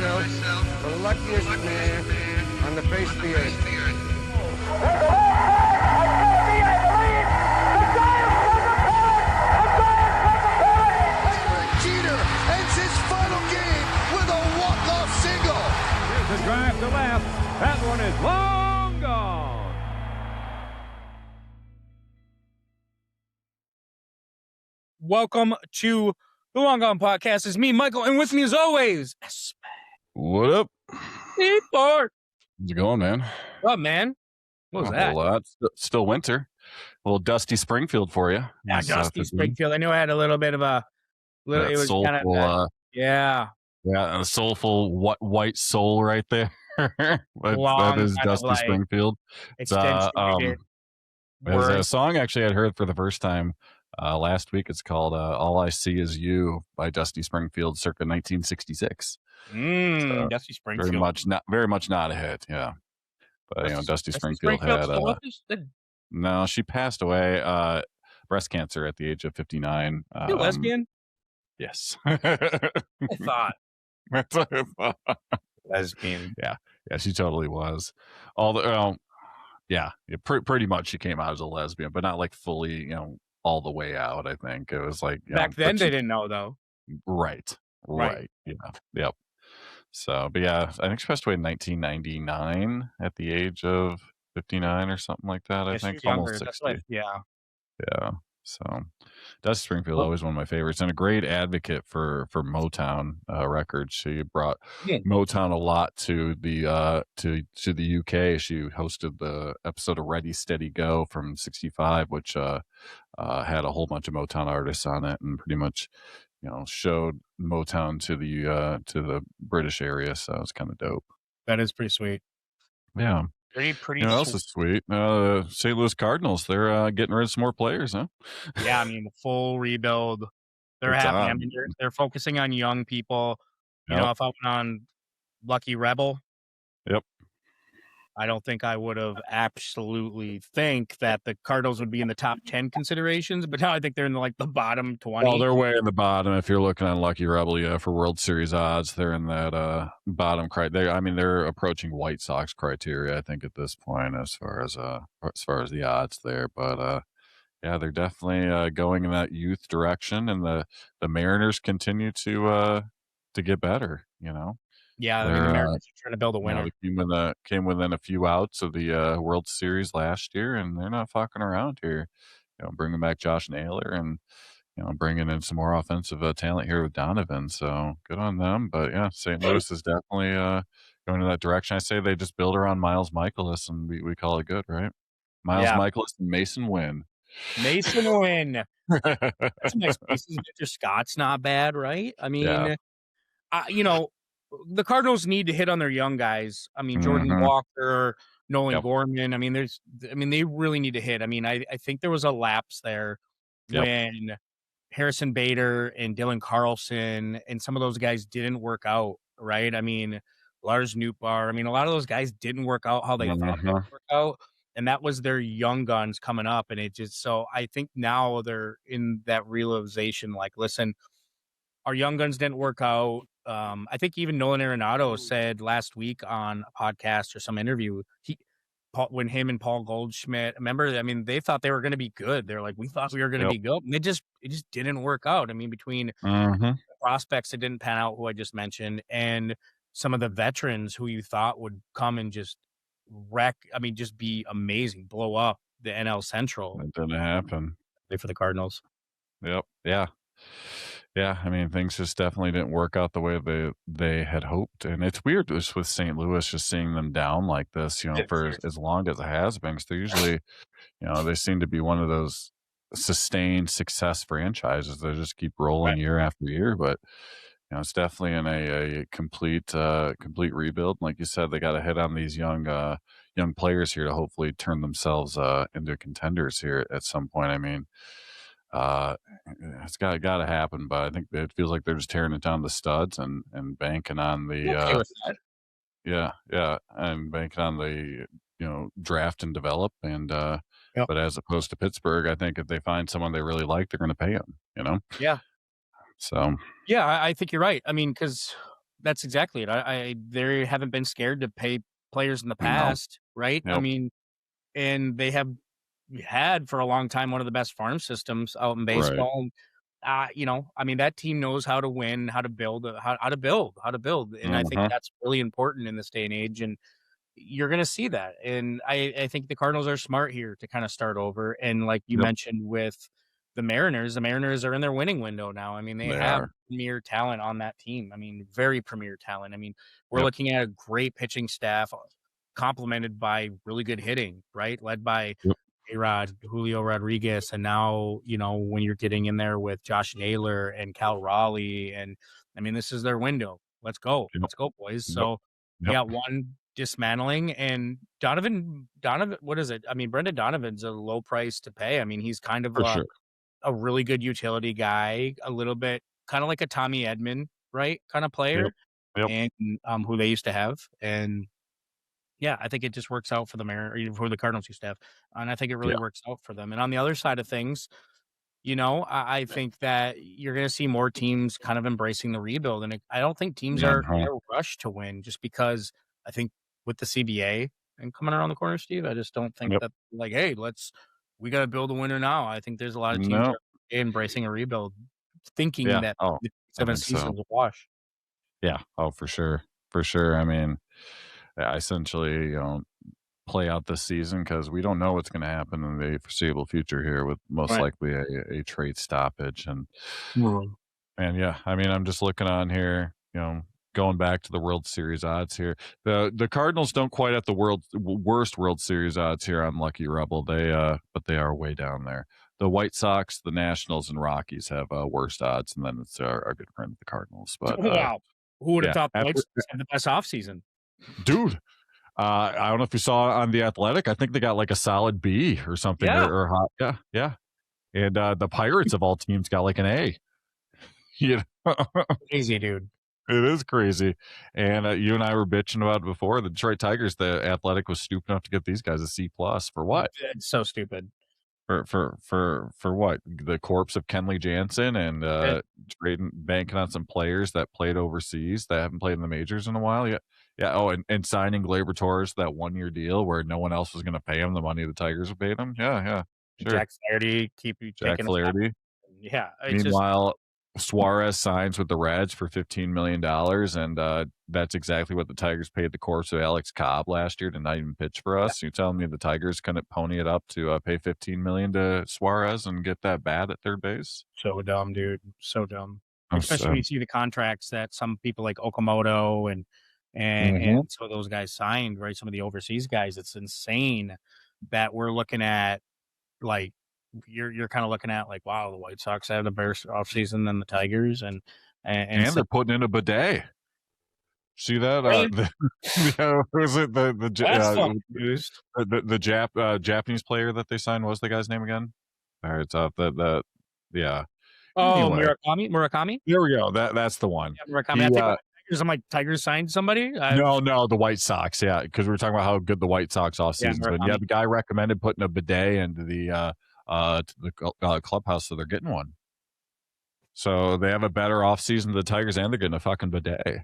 myself the luckiest man on the face of the earth. Ends his final game with a walk-off single. Here's a drive to left. That one is long gone. Welcome to the Long Gone Podcast. It's me, Michael, and with me as always, What up? Hey, Bart. How's it going, man? What, man? What was that? A lot. Still winter. A little dusty Springfield for you. Yeah, dusty Springfield. I knew I had a little bit of a little. It was soulful, kind of yeah, and a soulful white soul right there. that is dusty like Springfield. It's a song actually I'd heard for the first time last week. It's called "All I See Is You" by Dusty Springfield, circa 1966. So Dusty Springfield. Very much not a hit. Yeah, but Dusty Springfield had. No, she passed away. Breast cancer at the age of 59. You lesbian? Yes. I thought. That's what I thought. Lesbian. Yeah, she totally was. Pretty much she came out as a lesbian, but not like fully, all the way out. I think it was like back then they didn't know though. Right. Yeah. Yep. So, but yeah, I think she passed away in 1999 at the age of 59 or something like that. I think almost 60. Yeah. So, Dusty Springfield always one of my favorites, and a great advocate for Motown records. She brought Motown a lot to the to the UK. She hosted the episode of Ready Steady Go from '65, which had a whole bunch of Motown artists on it, and pretty much showed Motown to the British area. So it's kind of dope. That is pretty sweet. Yeah. Pretty. You know what else is sweet? St. Louis Cardinals. They're getting rid of some more players, huh? Yeah, I mean, the full rebuild. They're happy. I mean, they're focusing on young people. You know, if I went on Lucky Rebel, I don't think I would have absolutely think that the Cardinals would be in the top 10 considerations, but now I think they're in the bottom 20. Well, they're way in the bottom. If you're looking on Lucky Rebel, for World Series odds, they're in that bottom criteria. I mean, they're approaching White Sox criteria, I think, at this point, as far as the odds there. But they're definitely going in that youth direction, and the Mariners continue to get better. Yeah, the Mariners are trying to build a winner. They came within a few outs of the World Series last year, and they're not fucking around here. Bringing back Josh Naylor and bringing in some more offensive talent here with Donovan. So good on them. But yeah, St. Louis is definitely going in that direction. I say they just build around Miles Michaelis, and we call it good, right? Miles Michaelis and Mason Wynn. Mason Wynn. That's a nice piece. Victor Scott's not bad, right? I mean, the Cardinals need to hit on their young guys. I mean, Jordan Walker, Nolan Gorman. I mean, they really need to hit. I mean, I think there was a lapse there when Harrison Bader and Dylan Carlson and some of those guys didn't work out, right? I mean, Lars Nootbaar. I mean, a lot of those guys didn't work out how they thought they would work out, and that was their young guns coming up. And so I think now they're in that realization, like, listen, our young guns didn't work out. I think even Nolan Arenado said last week on a podcast or some interview, when him and Paul Goldschmidt, remember, I mean, they thought they were going to be good. They're like, we thought we were going to be good. And it just didn't work out. I mean, between the prospects that didn't pan out, who I just mentioned, and some of the veterans who you thought would come and just wreck, I mean, just be amazing, blow up the NL Central. It didn't happen. For the Cardinals. Yep. Yeah. Yeah, I mean, things just definitely didn't work out the way they had hoped. And it's weird just with St. Louis, just seeing them down like this, for as long as it has been. Because they're usually, they seem to be one of those sustained success franchises that just keep rolling year after year. But, it's definitely in a complete rebuild. Like you said, they got to hit on these young players here to hopefully turn themselves into contenders here at some point. I mean, it's got to happen, but I think it feels like they're just tearing it down the studs and banking on the and banking on the draft and develop, and but as opposed to Pittsburgh, I think if they find someone they really like, they're going to pay them. So yeah, I think you're right. I mean, because That's exactly it. They haven't been scared to pay players in the No. past, right? I Yep. mean, and they have had for a long time one of the best farm systems out in Right. baseball. You know, I mean, that team knows how to win, how to build, how to build, and I think Mhm. that's really important in this day and age. And you're going to see that. And I think the Cardinals are smart here to kind of start over. And like you Yep. mentioned with the Mariners are in their winning window now. I mean, they They have are. premier talent on that team. I mean, very premier talent. I mean, we're Yep. looking at a great pitching staff complemented by really good hitting, right? Led by Yep. A-Rod, Julio Rodriguez. And now, you know, when you're getting in there with Josh Naylor and Cal Raleigh, and I mean, this is their window. Let's go. Yep. Let's go, boys. Yep. So Yep. yeah, one dismantling, and Donovan, what is it? I mean, Brendan Donovan's a low price to pay. I mean, he's kind of For sure. a really good utility guy, a little bit kind of like a Tommy Edman, right? Kind of player, Yep. and who they used to have. And yeah, I think it just works out for for the Cardinals used to have. And I think it really Yeah. works out for them. And on the other side of things, you know, I think that you're going to see more teams kind of embracing the rebuild. And I don't think teams are in Mhm. a rush to win just because I think with the CBA and coming around the corner, Steve, I just don't think Yep. that like, hey, we got to build a winner now. I think there's a lot of teams that No. are embracing a rebuild, thinking Yeah. that Oh, the I 7 think so. seasons will wash. Yeah. Oh, for sure. For sure. I mean, I essentially, play out this season because we don't know what's going to happen in the foreseeable future here with most Right. likely a trade stoppage. Mhm. And yeah, I mean, I'm just looking on here, going back to the World Series odds here. The Cardinals don't quite have the worst World Series odds here on Lucky Rebel. But they are way down there. The White Sox, the Nationals, and Rockies have worst odds, and then it's our good friend the Cardinals. But Wow. Who would have yeah, thought the White Sox had the best offseason? dude, I don't know if you saw on the Athletic. I think they got like a solid B or something, Yeah. or hot. Yeah. And the Pirates of all teams got like an A. You know? Crazy, dude. It is crazy. And you and I were bitching about it before. The Detroit Tigers, the Athletic was stupid enough to get these guys a C+ for what? It's so stupid. For what? The corpse of Kenley Jansen and banking on some players that played overseas that haven't played in the majors in a while. Yeah. Oh, and signing Gleyber Torres that 1-year deal where no one else was going to pay him the money the Tigers would pay him. Yeah. Sure. Jack Flaherty, Jack Flaherty. Yeah. Meanwhile, Suarez signs with the Reds for $15 million, and that's exactly what the Tigers paid the corpse of Alex Cobb last year to not even pitch for us. You're telling me the Tigers couldn't pony it up to pay $15 million to Suarez and get that bat at third base? So dumb, dude. So dumb. I'm Especially when you see the contracts that some people like Okamoto and some of those guys signed, right? Some of the overseas guys. It's insane that we're looking at like you're kind of looking at like, wow, the White Sox have the better offseason than the Tigers, and they're putting in a bidet. See that? Was it the Japanese player that they signed? What was the guy's name again? All right, it's off yeah. Oh, Anyway. Murakami. There we go. That's the one. Yeah, Murakami. I think Tigers. I'm like, Tigers signed somebody. No, the White Sox. Yeah, because we were talking about how good the White Sox off season's been. Yeah, the guy recommended putting a bidet into the clubhouse, so they're getting one. So they have a better off season than the Tigers, and they're getting a fucking bidet.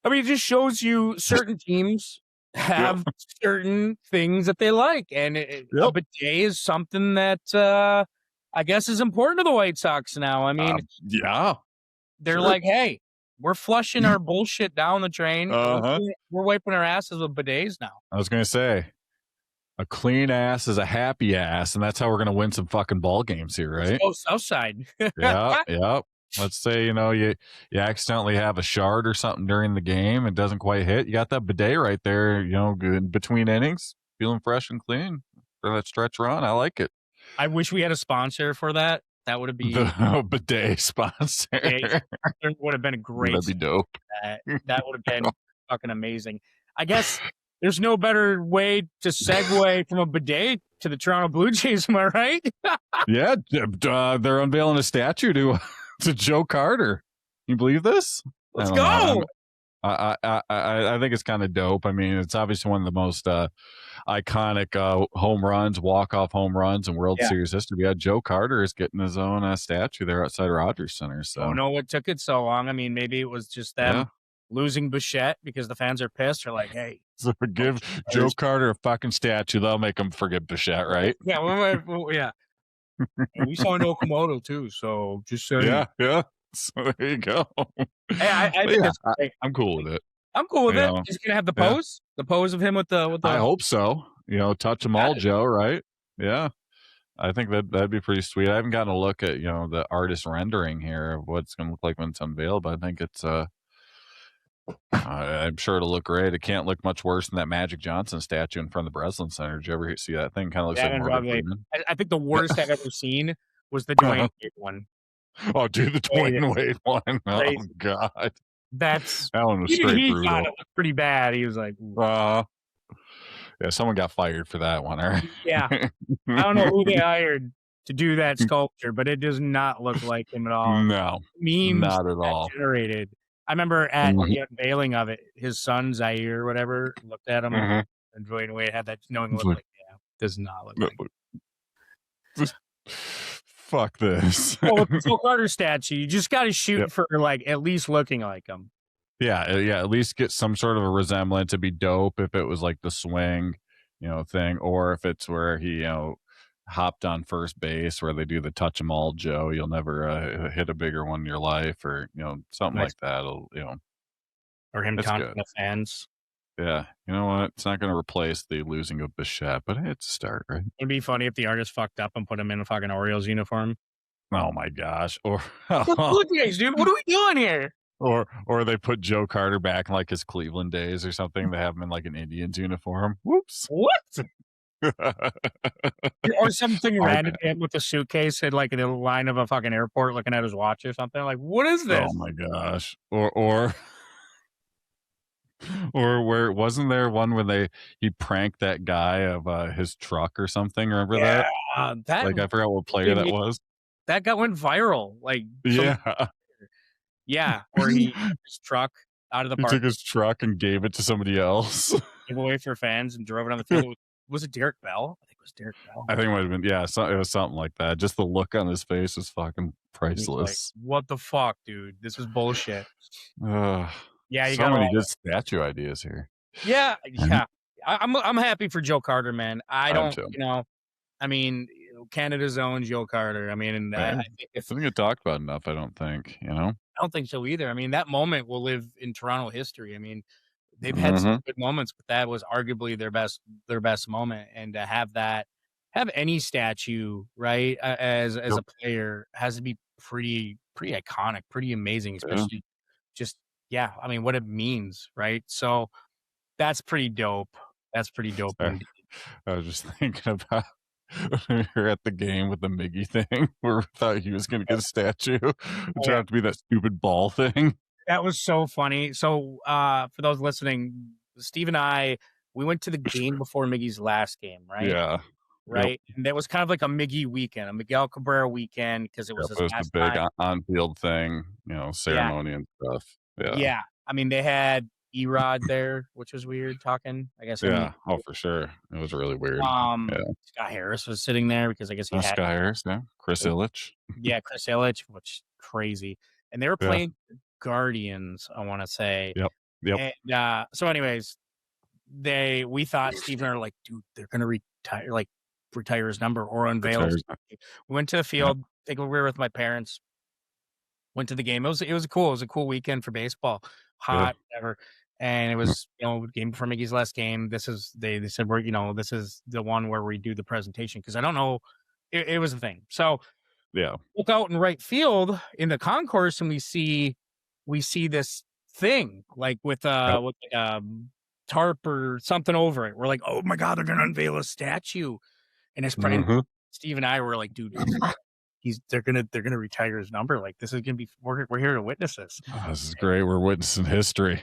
I mean, it just shows you certain teams have certain things that they like, and a bidet is something that I guess is important to the White Sox now. I mean, they're like, hey, we're flushing our bullshit down the drain. We're wiping our asses with bidets now. I was gonna say, a clean ass is a happy ass, and that's how we're gonna win some fucking ball games here, right? Let's go Southside. Yeah. Let's say you accidentally have a shard or something during the game and doesn't quite hit. You got that bidet right there, good between innings, feeling fresh and clean for that stretch run. I like it. I wish we had a sponsor for that. That would be the bidet sponsor. It would have been great. That'd be dope. That would have been fucking amazing. I guess there's no better way to segue from a bidet to the Toronto Blue Jays. Am I right? Yeah, they're unveiling a statue to Joe Carter. You believe this? Let's go. I think it's kind of dope. I mean, it's obviously one of the most iconic home runs, walk-off home runs in World Series history. Yeah, Joe Carter is getting his own statue there outside Rogers Center. So I don't know what took it so long. I mean, maybe it was just them losing Bichette because the fans are pissed. They're like, hey. So give Joe Carter a fucking statue. That'll make him forget Bichette, right? Yeah, yeah. And we saw Okamoto too, so just saying. Yeah. So there you go. Hey, I think I'm cool with it. I'm cool with You it. know, He's gonna have the pose, the pose of him with the. I hope so. Touch them all, Joe. Right? Yeah. I think that'd be pretty sweet. I haven't gotten a look at the artist rendering here of what it's going to look like when it's unveiled, but I think it's I'm sure it'll look great. It can't look much worse than that Magic Johnson statue in front of the Breslin Center. Did you ever see that thing? Kind of looks like Morgan Freeman. I think the worst I've ever seen was the Dwayne Wade one. Oh, dude, the Dwayne Wade one. Oh God, that one was straight brutal. Thought it was pretty bad. He was like, yeah, someone got fired for that one. All right. Yeah, I don't know who they hired to do that sculpture, but it does not look like him at all. No, memes not at all. Generated. I remember at the unveiling of it, his son Zaire or whatever looked at him, and Dwayne Wade had that knowing look like, does not look like. Fuck this. Well, with the Joe Carter statue, you just got to shoot for like at least looking like him. Yeah. At least get some sort of a resemblance. It'd be dope if it was like the swing, thing, or if it's where he, hopped on first base where they do the touch 'em all Joe. You'll never hit a bigger one in your life, or something like that. Or him taunting the fans. Yeah, you know what? It's not going to replace the losing of Bichette, but it's a start, right? It'd be funny if the artist fucked up and put him in a fucking Orioles uniform. Oh my gosh! Or look, guys, dude, what are we doing here? Or they put Joe Carter back in like his Cleveland days or something. They have him in like an Indians uniform. Whoops! What? Or something random with a suitcase at like in the line of a fucking airport looking at his watch or something. Like, what is this? Oh my gosh! Or where wasn't there one when he pranked that guy of his truck or something? Remember that? Like I forgot what player that was. That went viral. Like yeah, or he took his truck out of the park. He took his truck and gave it to somebody else. Gave away for fans and drove it on the field. Was it Derek Bell? I think it was Derek Bell. I think it might have been. Yeah, it was something like that. Just the look on his face was fucking priceless. Like, what the fuck, dude? This is bullshit. Yeah, you got so many good statue ideas here. Yeah. I'm happy for Joe Carter, man. I don't, I mean, Canada's own Joe Carter. I mean, I think it doesn't get talked about enough. I don't think. I don't think so either. I mean, that moment will live in Toronto history. I mean, they've had some good moments, but that was arguably their best moment. And to have any statue, right, as a player has to be pretty iconic, pretty amazing, especially I mean, what it means, right? So that's pretty dope. I was just thinking about we were at the game with the Miggy thing where we thought he was going to get a statue. It turned out to be that stupid ball thing. That was so funny. So for those listening, Steve and I, we went to the game before Miggy's last game, right? Yeah. Right. Yep. And that was kind of like a Miggy weekend, a Miguel Cabrera weekend, because it was the big on-field thing, ceremony and stuff. Yeah. I mean, they had Erod there, which was weird talking, I guess. Yeah. For sure. It was really weird. Scott Harris was sitting there because I guess he had Scott Harris, Chris Ilitch. Yeah, Chris Ilitch, which crazy. And they were playing Guardians, I want to say. Yep. And so anyways, we thought Steve and I were like, dude, they're gonna retire his number or unveil his number. We went to the field. I think we were with my parents. Went to the game. It was a cool weekend for baseball. Hot, whatever. And it was, game before Miggy's last game. This is they said this is the one where we do the presentation, because I don't know, it was a thing. So look out in right field in the concourse, and we see this thing like with tarp or something over it. We're like, oh my god, they're gonna unveil a statue. And it's Steve and I were like, dude, they're gonna retire his number. Like, this is gonna be, we're here to witness this. Oh, this is great. We're witnessing history.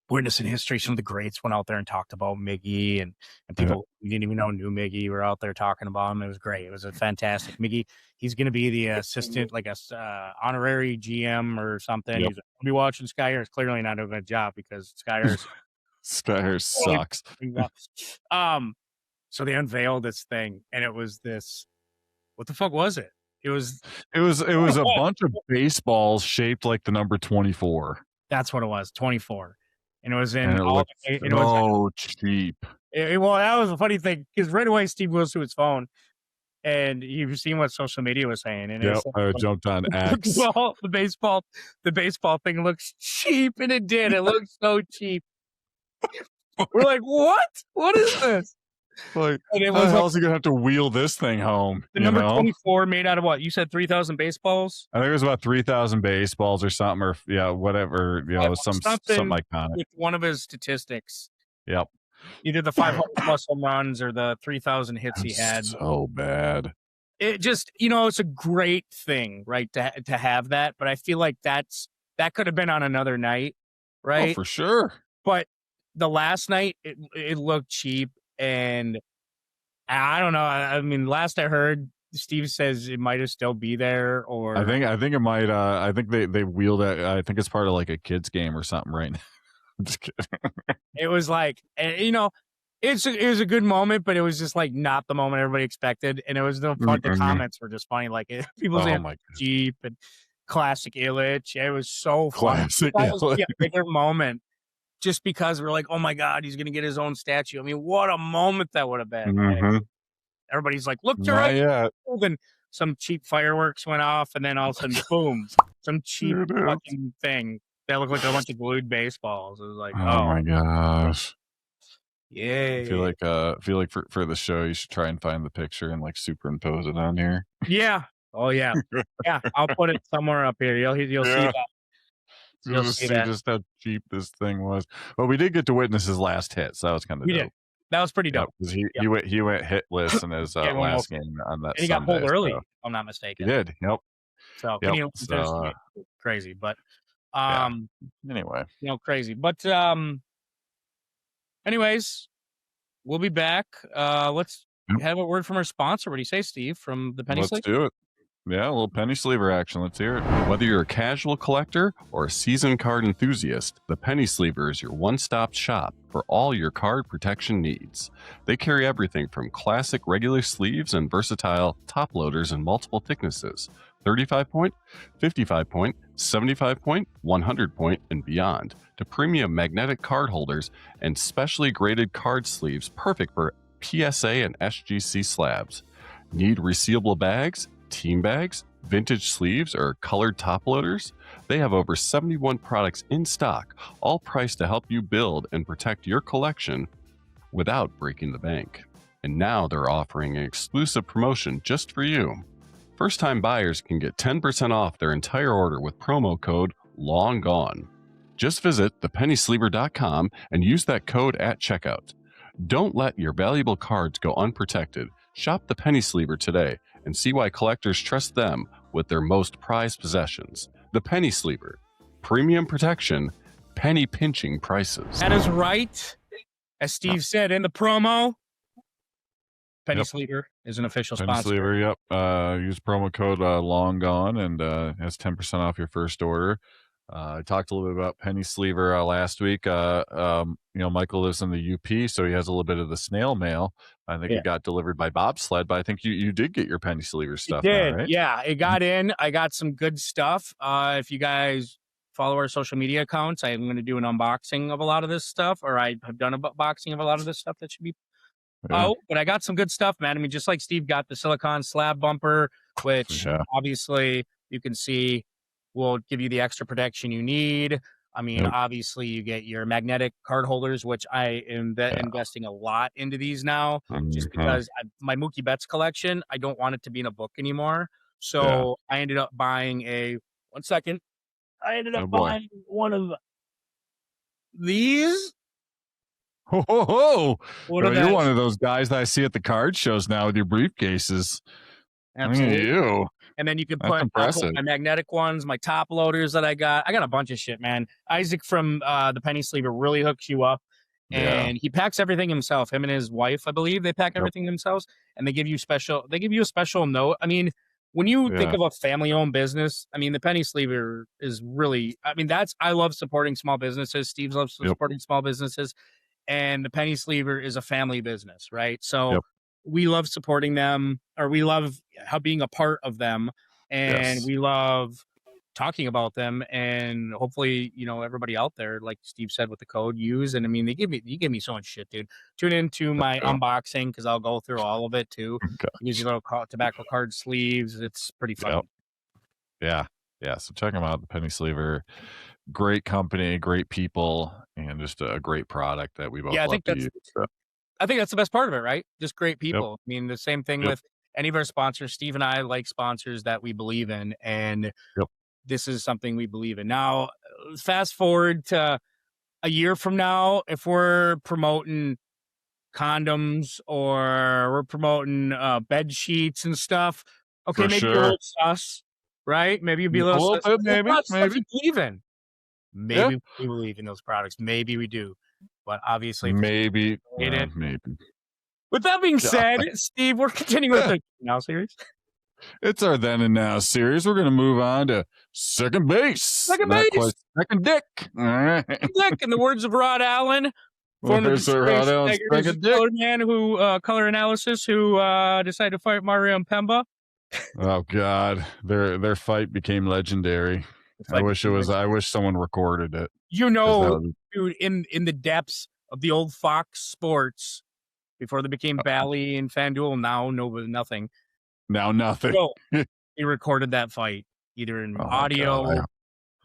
Some of the greats went out there and talked about Miggy, and people we didn't even know knew Miggy were out there talking about him. It was great. It was a fantastic Miggy. He's going to be the assistant, like a honorary GM or something. He's going to be watching Sky Harris. Clearly not doing a job, because Sky Harris sucks. So they unveiled this thing, and it was this. What the fuck was it? It was a bunch of baseballs shaped like the number 24. That's what it was, 24. And it was in And it looked so cheap. Well, that was a funny thing because right away Steve goes to his phone and you've seen what social media was saying. And Yep, I jumped on X. Well, the baseball thing looks cheap, and it did. It looked so cheap. We're like, what? What is this? Like, and it was how the hell is he gonna have to wheel this thing home? The number 24 made out of what? You said 3,000 baseballs? I think it was about 3,000 baseballs or something, or whatever. Something iconic. With one of his statistics. Yep. Either the 500 plus home runs or the 3,000 hits he had. So bad. It just, it's a great thing, right? To have that, but I feel like that could have been on another night, right? Oh, for sure. But the last night, it looked cheap. And I don't know. I mean, last I heard, Steve says it might have still be there. Or I think it might. I think they wheeled it. I think it's part of like a kids game or something right now. I'm just kidding. It was like, it was a good moment, but it was just like not the moment everybody expected. And it was the fun. The comments were just funny. Like people saying Jeep and classic Illich. It was so fun. That was a bigger moment. Just because we're like, oh my God, he's going to get his own statue. I mean, what a moment that would have been. Mm-hmm. Everybody's like, look to right. And some cheap fireworks went off, and then all of a sudden, boom, some cheap fucking thing that looked like a bunch of glued baseballs. It was like, oh my gosh. Yeah. I feel like for the show, you should try and find the picture and like superimpose it on here. Yeah. Oh yeah. Yeah. I'll put it somewhere up here. You'll see that. You'll see just how cheap this thing was. But we did get to witness his last hit, so that was kind of dope. Did. That was pretty dope. Because he went hitless in his last game on that. And he got pulled early, if I'm not mistaken. He did. Yep. So, crazy, but anyway, crazy. But anyways, we'll be back. Let's have a word from our sponsor. What do you say, Steve? From the Penny Sleeve? Let's do it. Yeah, a little penny sleever action. Let's hear it. Whether you're a casual collector or a seasoned card enthusiast, the Penny Sleever is your one-stop shop for all your card protection needs. They carry everything from classic regular sleeves and versatile top loaders in multiple thicknesses, 35 point, 55 point, 75 point, 100 point, and beyond, to premium magnetic card holders and specially graded card sleeves perfect for PSA and SGC slabs. Need resealable bags, team bags, vintage sleeves, or colored top loaders? They have over 71 products in stock, all priced to help you build and protect your collection without breaking the bank. And now they're offering an exclusive promotion just for you. First-time buyers can get 10% off their entire order with promo code LONGGONE. Just visit thepennysleever.com and use that code at checkout. Don't let your valuable cards go unprotected. Shop the Penny Sleever today and see why collectors trust them with their most prized possessions. The Penny Sleever. Premium protection, penny pinching prices. That is right. As Steve said in the promo, Penny Sleever is an official sponsor. Penny Sleever, yep. Use promo code LONGGONE and has 10% off your first order. I talked a little bit about Penny Sleever last week. Michael lives in the UP, so he has a little bit of the snail mail. I think it got delivered by bobsled, but I think you did get your Penny Sleever stuff. It did, now, right? Yeah. It got in. I got some good stuff. If you guys follow our social media accounts, I'm going to do an unboxing of a lot of this stuff, or I have done an unboxing of a lot of this stuff that should be out. But I got some good stuff, man. I mean, just like Steve got the silicone slab bumper, which obviously you can see will give you the extra protection you need. I mean, obviously you get your magnetic card holders, which I am investing a lot into these now, just because my Mookie Betts collection, I don't want it to be in a book anymore. So I ended up buying buying one of these. You're one of those guys that I see at the card shows now with your briefcases. Absolutely. Look at you. And then you can put my magnetic ones, my top loaders that I got. I got a bunch of shit, man. Isaac from the Penny Sleever really hooks you up. And he packs everything himself. Him and his wife, I believe, they pack everything themselves. And they give you a special note. I mean, when you think of a family-owned business, I mean, the Penny Sleever is really, I love supporting small businesses. Steve loves supporting small businesses. And the Penny Sleever is a family business, right? So we love supporting them, or we love being a part of them. And we love talking about them, and hopefully, everybody out there, like Steve said, with the code use. And I mean, you give me so much shit, dude. Tune into my unboxing because I'll go through all of it too. Use your little tobacco card sleeves. It's pretty fun. Yeah. So check them out. The Penny Sleever, great company, great people, and just a great product that we both love to use. I think that's the best part of it, right? Just great people. I mean, the same thing with any of our sponsors. Steve and I like sponsors that we believe in, and this is something we believe in. Now, fast forward to a year from now, if we're promoting condoms or we're promoting bed sheets and stuff, okay, maybe you're a little sus, right? Maybe you'd be a little sus. Bit, maybe. Maybe we believe in those products. Maybe we do. But obviously, maybe. With that being said, Steve, we're continuing with the Now series. It's our Then and Now series. We're going to move on to second base. Second dick. Second dick, in the words of Rod Allen, former color man color analysis who decided to fight Mario Mpemba. Oh God, their fight became legendary. I wish someone recorded it. Dude, in the depths of the old Fox Sports, before they became Bally and FanDuel, now nothing. Now nothing. He recorded that fight either in audio,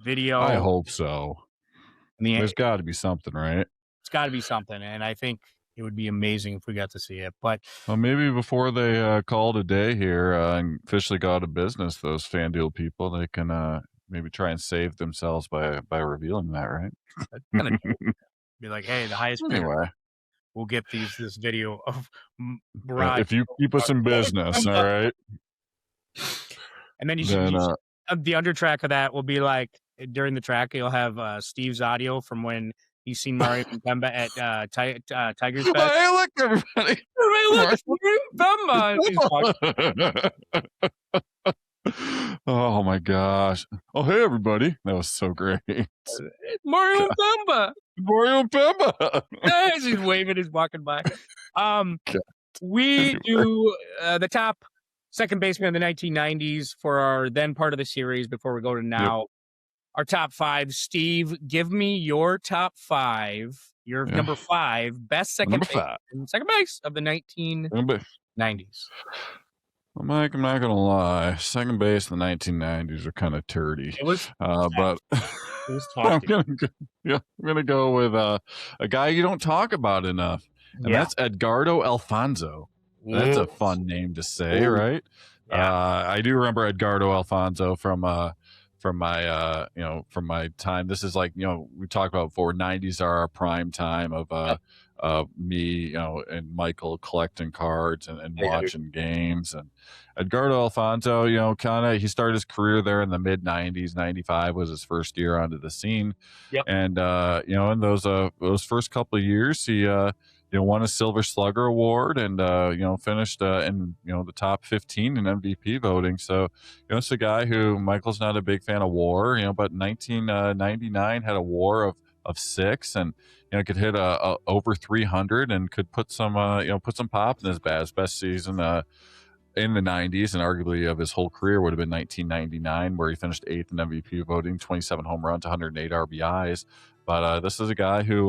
video. I hope so. There's got to be something, right? It's got to be something, and I think it would be amazing if we got to see it. But maybe before they called a day here and officially go out of business, those FanDuel people, they can maybe try and save themselves by revealing that, right? Be like, hey, the highest bidder will get this video of Rod. If you keep us in business, all right? And then you should the undertrack of that will be like, during the track, you'll have Steve's audio from when he's seen Mario Mpemba at Tigers Fest. Hey, look, everybody. Look, Mario Mpemba. Oh my gosh! Oh hey everybody, that was so great. Mario Mpemba. As he's waving, he's walking by. We do the top second baseman of the 1990s for our then part of the series before we go to now. Yep. Our top five. Steve, give me your top five. Your number five best second base of the 1990s. Well, Mike, I'm not gonna lie. Second base in the 1990s are kind of turdy. It was, but I'm gonna go with a guy you don't talk about enough, and that's Edgardo Alfonzo. That's a fun name to say, right? Yeah. I do remember Edgardo Alfonzo from my time. This is like, we talked about before, 90s are our prime time of me, and Michael collecting cards and watching games. And Edgardo Alfonzo, he started his career there in the mid 90s. 95 was his first year onto the scene. Yep. And, in those first couple of years, he, won a Silver Slugger Award and, finished in, the top 15 in MVP voting. So, it's a guy who Michael's not a big fan of WAR, but 1999 had a WAR of 6 and, could hit over 300 and could put some pop in his bat. His best season in the 90s and arguably of his whole career would have been 1999, where he finished 8th in MVP voting, 27 home runs, 108 RBIs. But this is a guy who,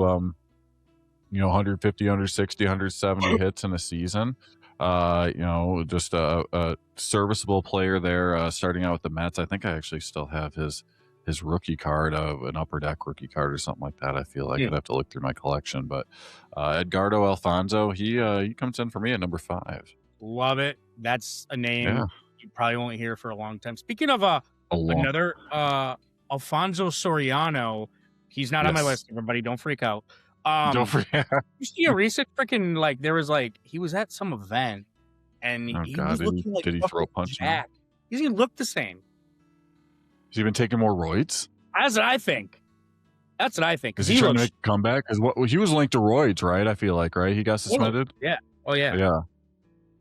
150, 160, 170 hits in a season. Just a serviceable player there, starting out with the Mets. I think I actually still have his rookie card, of an Upper Deck rookie card or something like that. I feel like I'd have to look through my collection, but Edgardo Alfonzo, he comes in for me at number 5. Love it. That's a name you probably won't hear for a long time. Speaking of another Alfonso Soriano, he's not on my list, everybody. Don't freak out. Don't forget. You see a recent freaking, there was he was at some event and he was looking like, did he throw punch? He didn't look the same. Has he been taking more roids? That's what I think. Is he trying to make a comeback? Because he was linked to roids, right? I feel like, right? He got suspended? Yeah. Oh, yeah. Yeah.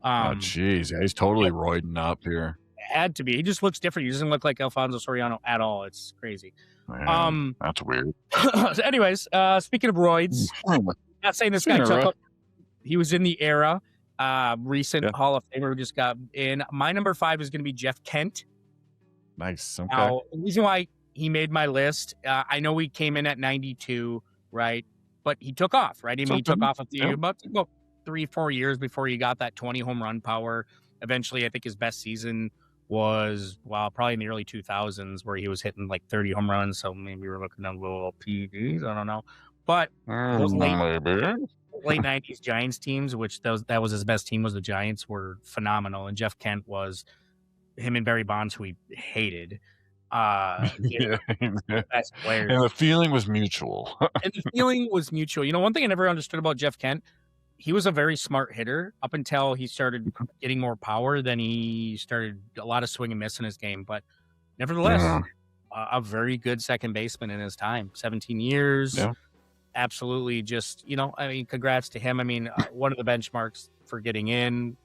Jeez. Yeah, he's totally roiding up here. Had to be. He just looks different. He doesn't look like Alfonso Soriano at all. It's crazy. Man, that's weird. Anyways, speaking of roids, not saying this guy he was in the era. Recent Hall of Famer who just got in. My number 5 is going to be Jeff Kent. Nice. Okay. Now, the reason why he made my list, I know he came in at 92, right? But he took off, right? I mean, he took off about 3-4 years before he got that 20 home run power. Eventually, I think his best season was, probably in the early 2000s where he was hitting like 30 home runs. So maybe we were looking at little PEDs. I don't know. But those late 90s Giants teams, which that was his best team, was the Giants, were phenomenal. And Jeff Kent was him and Barry Bonds, who he hated. Yeah. Best players. And the feeling was mutual. You know, one thing I never understood about Jeff Kent, he was a very smart hitter up until he started getting more power. Then he started a lot of swing and miss in his game. But nevertheless, a very good second baseman in his time. 17 years. Yeah. Absolutely. Just, you know, I mean, congrats to him. I mean, one of the benchmarks for getting in,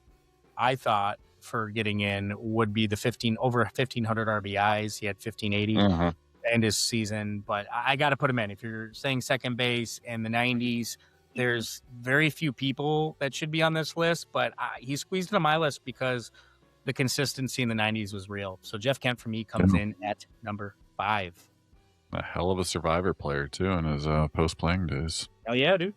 I thought, would be the over 1,500 RBIs. He had 1,580 to end his season. But I got to put him in. If you're saying second base in the 90s, there's very few people that should be on this list. But he squeezed into my list because the consistency in the 90s was real. So Jeff Kent, for me, comes in at number 5. A hell of a Survivor player, too, in his post-playing days. Hell yeah, dude.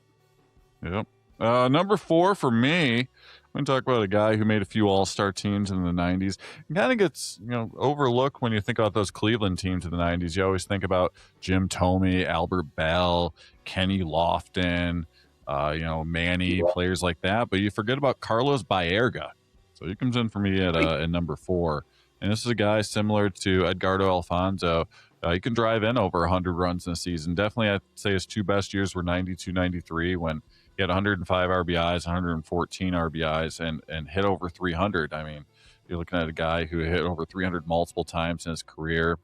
Yep. Number 4 for me, I'm going to talk about a guy who made a few all-star teams in the 90s. It kind of gets, overlooked when you think about those Cleveland teams in the 90s. You always think about Jim Thome, Albert Bell, Kenny Lofton, Manny, players like that. But you forget about Carlos Baerga. So he comes in for me at number 4. And this is a guy similar to Edgardo Alfonso. He can drive in over 100 runs in a season. Definitely, I'd say his 2 best years were 92, 93, when he had 105 RBIs, 114 RBIs, and hit over 300. I mean, you're looking at a guy who hit over 300 multiple times in his career.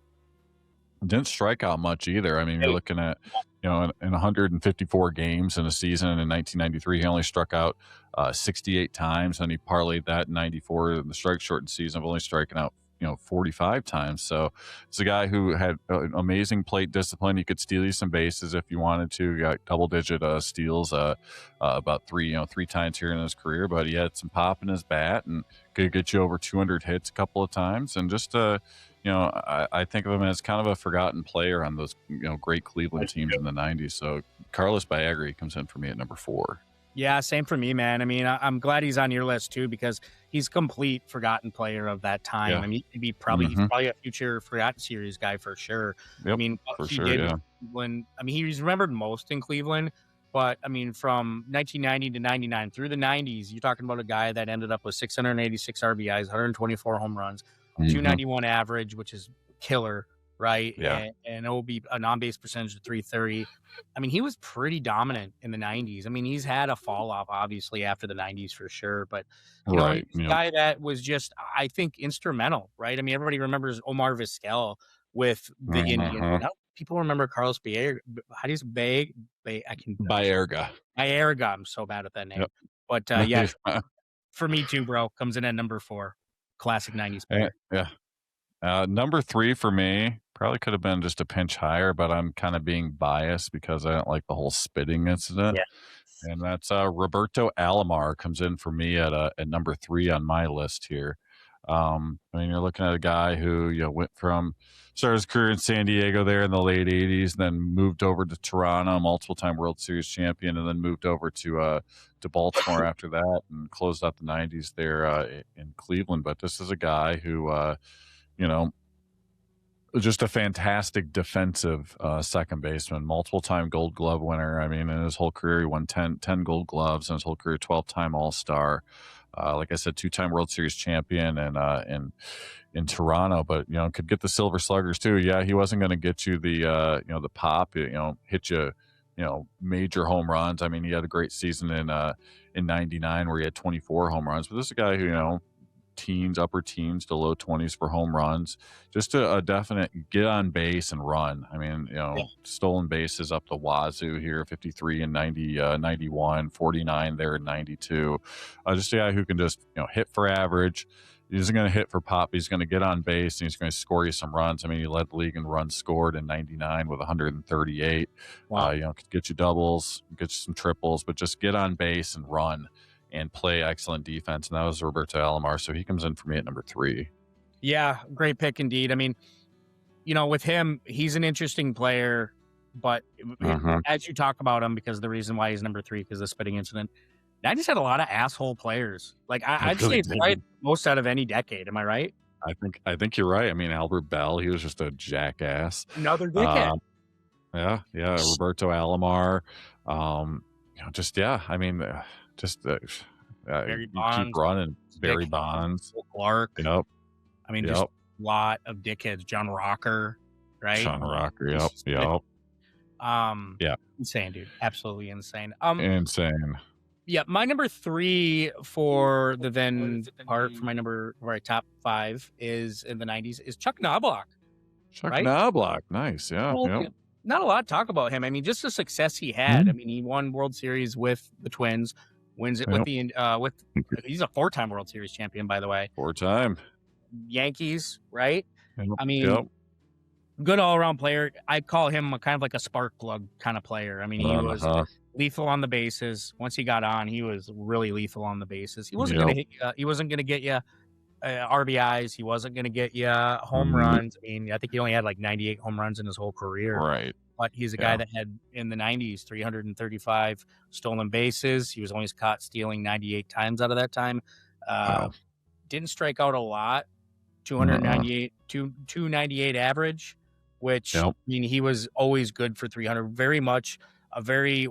Didn't strike out much either. I mean, you're looking at, in 154 games in a season in 1993, he only struck out 68 times, and he parlayed that in 94 in the strike shortened season of only striking out 45 times. So it's a guy who had amazing plate discipline. He could steal you some bases if you wanted to. He got double-digit steals about three times here in his career, but he had some pop in his bat and could get you over 200 hits a couple of times. And just I think of him as kind of a forgotten player on those great Cleveland teams in the 90s. So Carlos Baerga comes in for me at number 4. Yeah, same for me, man. I mean, I'm glad he's on your list too, because he's a complete forgotten player of that time. Yeah. I mean, he's probably a future forgotten series guy for sure. Yep, I mean, for sure, yeah. Cleveland, I mean, he's remembered most in Cleveland, but I mean, from 1990 to 99 through the 90s, you're talking about a guy that ended up with 686 RBIs, 124 home runs, 291 average, which is killer. Right. Yeah. And it will be a non-base percentage of 330. I mean, he was pretty dominant in the 90s. I mean, he's had a fall off, obviously, after the 90s for sure. But, he's a guy that was just, I think, instrumental. Right. I mean, everybody remembers Omar Vizquel with the Indians. Now people remember Carlos Baerga. How do you say Baerga. Baerga. I'm so bad at that name. Yep. But, yeah, for me too, bro, comes in at number 4. Classic 90s player. Yeah. Number 3 for me probably could have been just a pinch higher, but I'm kind of being biased because I don't like the whole spitting incident. Yeah. And that's Roberto Alomar comes in for me at number 3 on my list here. I mean, you're looking at a guy who went from started his career in San Diego there in the late 80s, then moved over to Toronto, multiple-time World Series champion, and then moved over to Baltimore after that and closed out the 90s there in Cleveland. But this is a guy who just a fantastic defensive second baseman, multiple-time Gold Glove winner. I mean, in his whole career, he won 10 Gold Gloves. In his whole career, 12-time All-Star. Like I said, 2-time World Series champion and in Toronto, but could get the Silver Sluggers too. Yeah, he wasn't going to get you the the pop, hit you major home runs. I mean, he had a great season in 99 where he had 24 home runs. But this is a guy who upper teens to low 20s for home runs, just a definite get on base and run. I mean, stolen bases up the wazoo here, 53 in 91, 49 there in 92. Just a guy who can just hit for average. He isn't going to hit for pop. He's going to get on base and he's going to score you some runs. I mean, he led the league in runs scored in 99 with 138. Wow. Could get you doubles, get you some triples, but just get on base and run and play excellent defense. And that was Roberto Alomar. So he comes in for me at number 3. Yeah, great pick indeed. I mean, with him, he's an interesting player, but as you talk about him, because the reason why he's number 3 because of the spitting incident, I just had a lot of asshole players. Like I'd say it's probably most out of any decade. Am I right? I think you're right. I mean, Albert Bell, he was just a jackass. Another dickhead. Yeah, Roberto Alomar. I mean, Barry you Bonds, keep running. Barry Bonds, Clark. Yep. I mean, just a lot of dickheads. John Rocker, right? John Rocker. Yep. Insane, dude. Absolutely insane. Insane. Yeah, my number 3 for the then part for my top 5 is in the 90s is Chuck Knobloch. Knobloch, nice. Yeah. Well, not a lot to talk about him. I mean, just the success he had. I mean, he won World Series with the Twins, wins it with he's a 4-time World Series champion, by the way. 4-time. Yankees, right? Yep. I mean, good all-around player. I call him kind of like a spark plug kind of player. I mean, he was lethal on the bases. Once he got on, he was really lethal on the bases. He wasn't going to hit you. He wasn't going to get you RBIs. He wasn't going to get you home runs. I mean, I think he only had like 98 home runs in his whole career. Right. But he's a guy that had, in the 90s, 335 stolen bases. He was only caught stealing 98 times out of that time. Didn't strike out a lot. 298 average, which, I mean, he was always good for 300. Very much a very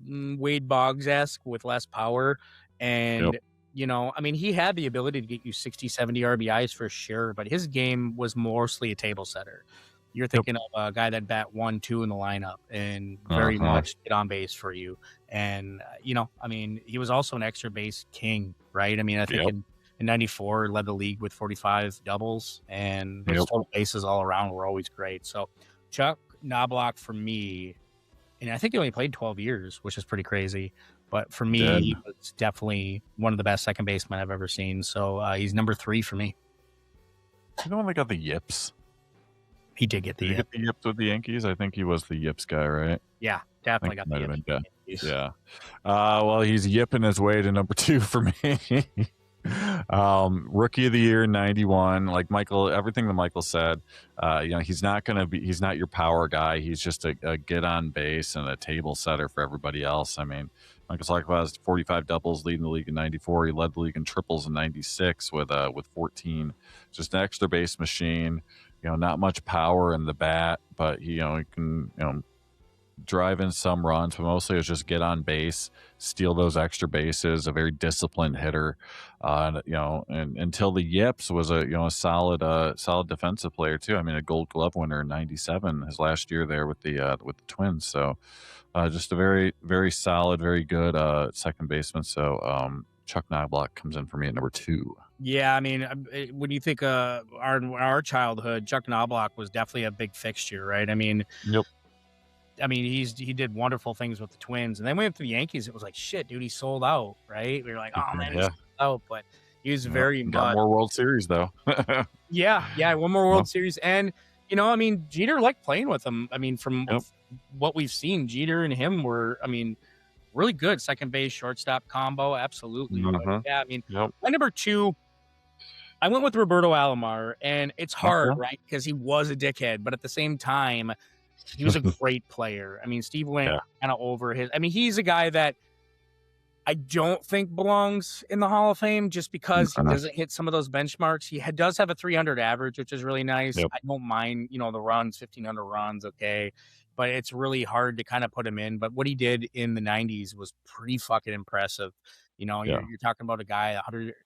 Wade Boggs-esque with less power. And, I mean, he had the ability to get you 60, 70 RBIs for sure, but his game was mostly a table setter. You're thinking of a guy that bat 1, 2 in the lineup and very much get on base for you. And, I mean, he was also an extra base king, right? I mean, I think in 94 led the league with 45 doubles, and his total bases all around were always great. So Chuck Knobloch for me, and I think he only played 12 years, which is pretty crazy. But for me, he was definitely one of the best second basemen I've ever seen. So he's number 3 for me. You know when they got the yips? He did get the yips. Get the yips with the Yankees? I think he was the yips guy, right? Yeah, definitely got the yips. Yeah. Well, he's yipping his way to number 2 for me. Rookie of the year 91, like Michael, everything that Michael said. He's not your power guy. He's just a get on base and a table setter for everybody else. I mean, Michael talked about his 45 doubles, leading the league in 94. He led the league in triples in 96 with 14. Just an extra base machine. Not much power in the bat, but he can drive in some runs, but mostly it was just get on base, steal those extra bases. A very disciplined hitter, and until the yips was a solid defensive player too. I mean, a Gold Glove winner in '97, his last year there with the Twins. So just a very, very solid, very good second baseman. So Chuck Knobloch comes in for me at number 2. Yeah, I mean, when you think our childhood, Chuck Knobloch was definitely a big fixture, right? I mean, I mean, he did wonderful things with the Twins, and then we went to the Yankees. It was like, shit, dude, he sold out, right? We were like, oh man, he sold out, but he was very much got more World Series though. yeah, one more World Series, and I mean, Jeter liked playing with him. I mean, from what we've seen, Jeter and him were, I mean, really good second base, shortstop combo, absolutely. Yeah, I mean, my number 2. I went with Roberto Alomar, and it's hard, right? Because he was a dickhead, but at the same time, he was a great player. I mean, Steve went kind of over his. I mean, he's a guy that I don't think belongs in the Hall of Fame just because he doesn't hit some of those benchmarks. He does have a 300 average, which is really nice. I don't mind, the runs, 1,500 runs, okay. But it's really hard to kind of put him in. But what he did in the 90s was pretty fucking impressive. You're talking about a guy,